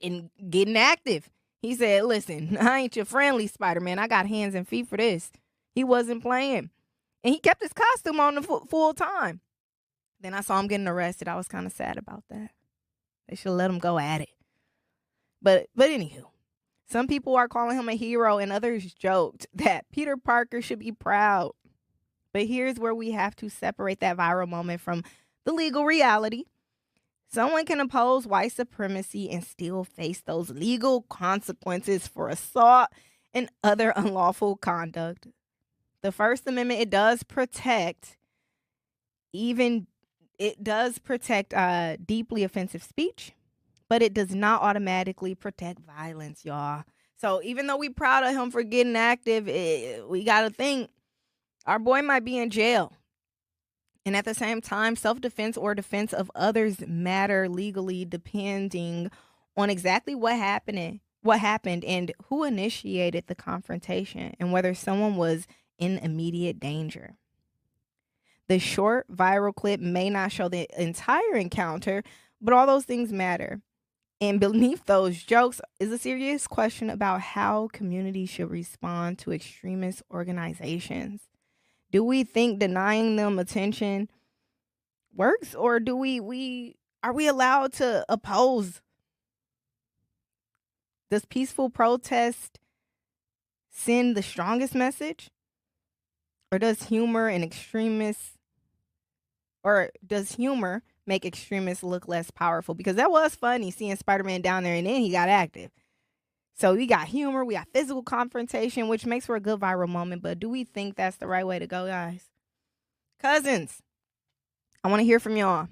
and getting active. He said, listen, I ain't your friendly Spider-Man. I got hands and feet for this. He wasn't playing. And he kept his costume on the full time. Then I saw him getting arrested. I was kind of sad about that. They should let him go at it. But anywho, some people are calling him a hero and others joked that Peter Parker should be proud. But here's where we have to separate that viral moment from the legal reality. Someone can oppose white supremacy and still face those legal consequences for assault and other unlawful conduct. The First Amendment, it does protect deeply offensive speech, but it does not automatically protect violence, y'all. So even though we're proud of him for getting active, we got to think our boy might be in jail. And at the same time, self-defense or defense of others matter legally depending on exactly what happened and who initiated the confrontation and whether someone was in immediate danger. The short viral clip may not show the entire encounter, but all those things matter. And beneath those jokes is a serious question about how communities should respond to extremist organizations. Do we think denying them attention works, or are we allowed to oppose? Does peaceful protest send the strongest message? Or does humor make extremists look less powerful? Because that was funny seeing Spider-Man down there and then he got active. So we got humor, we got physical confrontation, which makes for a good viral moment. But do we think that's the right way to go, guys? Cousins, I want to hear from y'all.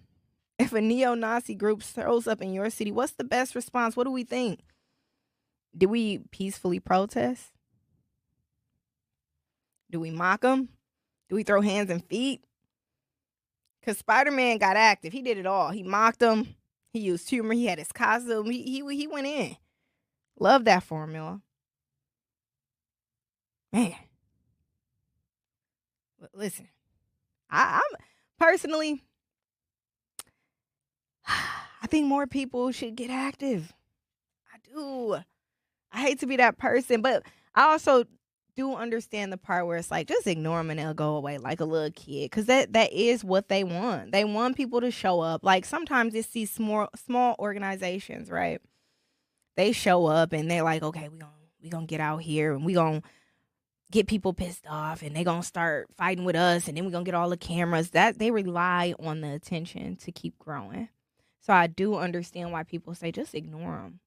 If a neo-Nazi group throws up in your city, what's the best response? What do we think? Do we peacefully protest? Do we mock them? Do we throw hands and feet? Because Spider-Man got active. He did it all. He mocked them. He used humor. He had his costume. He went in. Love that formula. Man. But listen, I'm personally, I think more people should get active. I do. I hate to be that person, but I also do understand the part where it's like, just ignore them and they'll go away like a little kid. Because that is what they want. They want people to show up. Like sometimes it's these small organizations, right? They show up and they're like, okay, we gonna get out here and we gonna get people pissed off and they gonna start fighting with us and then we gonna get all the cameras. That they rely on the attention to keep growing. So I do understand why people say just ignore them.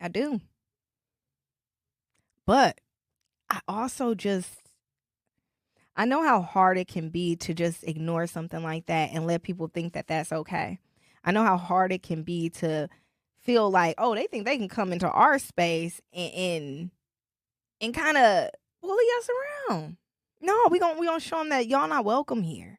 I do. But I also I know how hard it can be to just ignore something like that and let people think that that's okay. I know how hard it can be to feel like, oh, they think they can come into our space and kind of bully us around. No, we gonna show them that y'all not welcome here.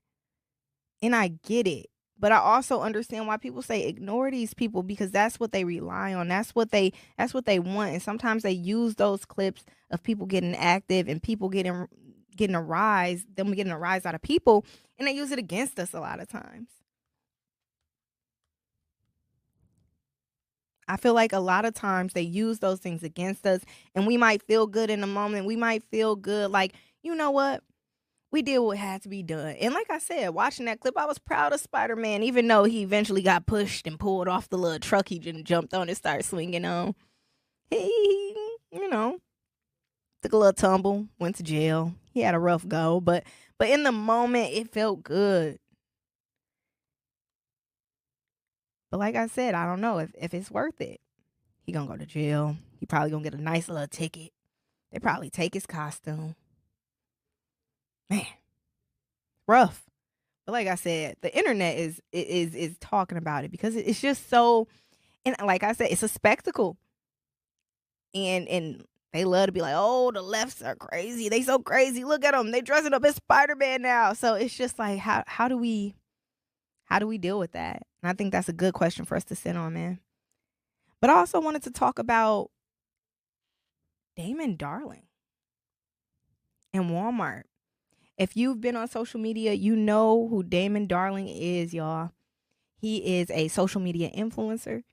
And I get it. But I also understand why people say ignore these people, because that's what they rely on. That's what they want. And sometimes they use those clips of people getting active and people getting a rise out of people, and they use it against us a lot of times. I feel like a lot of times they use those things against us, and we might feel good in the moment. We might feel good like, you know what? We did what had to be done. And like I said, watching that clip, I was proud of Spider-Man, even though he eventually got pushed and pulled off the little truck he just jumped on and started swinging on. He took a little tumble, went to jail. He had a rough go, but in the moment, it felt good. But like I said, I don't know if it's worth it. He gonna go to jail. He probably gonna get a nice little ticket. They probably take his costume. Man, rough. But like I said, the internet is talking about it because it's just so, and like I said, it's a spectacle. And they love to be like, oh, the lefts are crazy. They so crazy. Look at them. They dressing up as Spider-Man now. So it's just like, how do we deal with that? And I think that's a good question for us to sit on, man. But I also wanted to talk about Damon Darling and Walmart. If you've been on social media, you know who Damon Darling is, y'all. He is a social media influencer.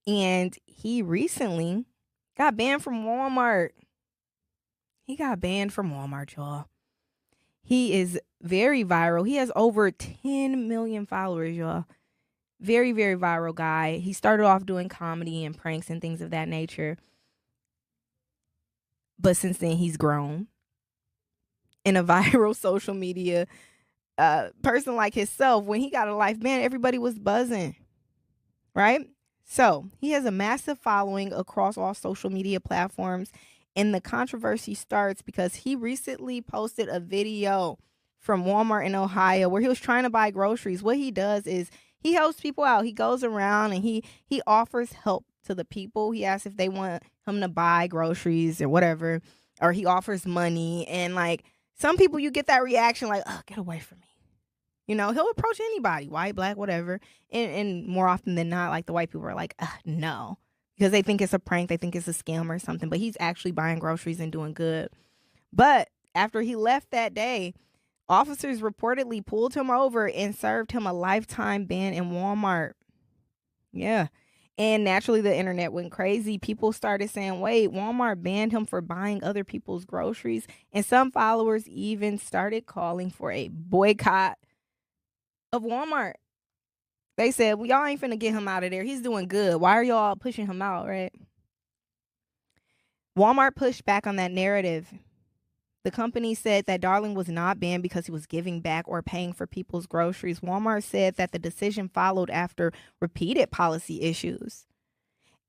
And he recently got banned from Walmart. He got banned from Walmart, y'all. He is very viral. He has over 10 million followers, y'all. Very, very viral guy. He started off doing comedy and pranks and things of that nature. But since then, he's grown. In a viral social media person like himself, when he got a life ban, everybody was buzzing, right? So he has a massive following across all social media platforms, and the controversy starts because he recently posted a video from Walmart in Ohio where he was trying to buy groceries. What he does is he helps people out. He goes around and he offers help to the people. He asks if they want him to buy groceries or whatever, or he offers money, and like, some people, you get that reaction like, oh, get away from me. You know, he'll approach anybody, white, black, whatever. And more often than not, like the white people are like, no, because they think it's a prank. They think it's a scam or something. But he's actually buying groceries and doing good. But after he left that day, officers reportedly pulled him over and served him a lifetime ban in Walmart. Yeah. And naturally, the internet went crazy. People started saying, wait, Walmart banned him for buying other people's groceries. And some followers even started calling for a boycott of Walmart. They said, well, y'all ain't finna get him out of there. He's doing good. Why are y'all pushing him out, right? Walmart pushed back on that narrative. The company said that Darling was not banned because he was giving back or paying for people's groceries. Walmart said that the decision followed after repeated policy issues.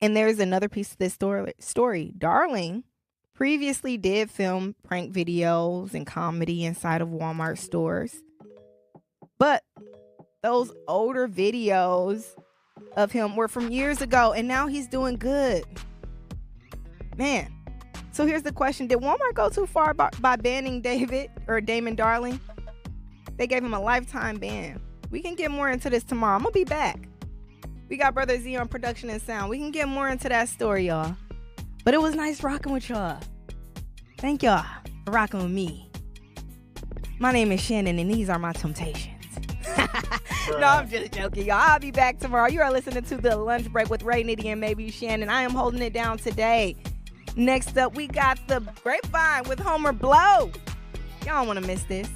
And there's another piece of this story. Darling previously did film prank videos and comedy inside of Walmart stores. But those older videos of him were from years ago, and now he's doing good. Man. So here's the question. Did Walmart go too far by banning Damon Darling? They gave him a lifetime ban. We can get more into this tomorrow. I'm going to be back. We got Brother Z on production and sound. We can get more into that story, y'all. But it was nice rocking with y'all. Thank y'all for rocking with me. My name is Shannon, and these are my temptations. No, I'm just joking, y'all. I'll be back tomorrow. You are listening to The Lunch Break with Ray, Nitty, and maybe Shannon. I am holding it down today. Next up, we got The Grapevine with Homer Blow. Y'all don't want to miss this.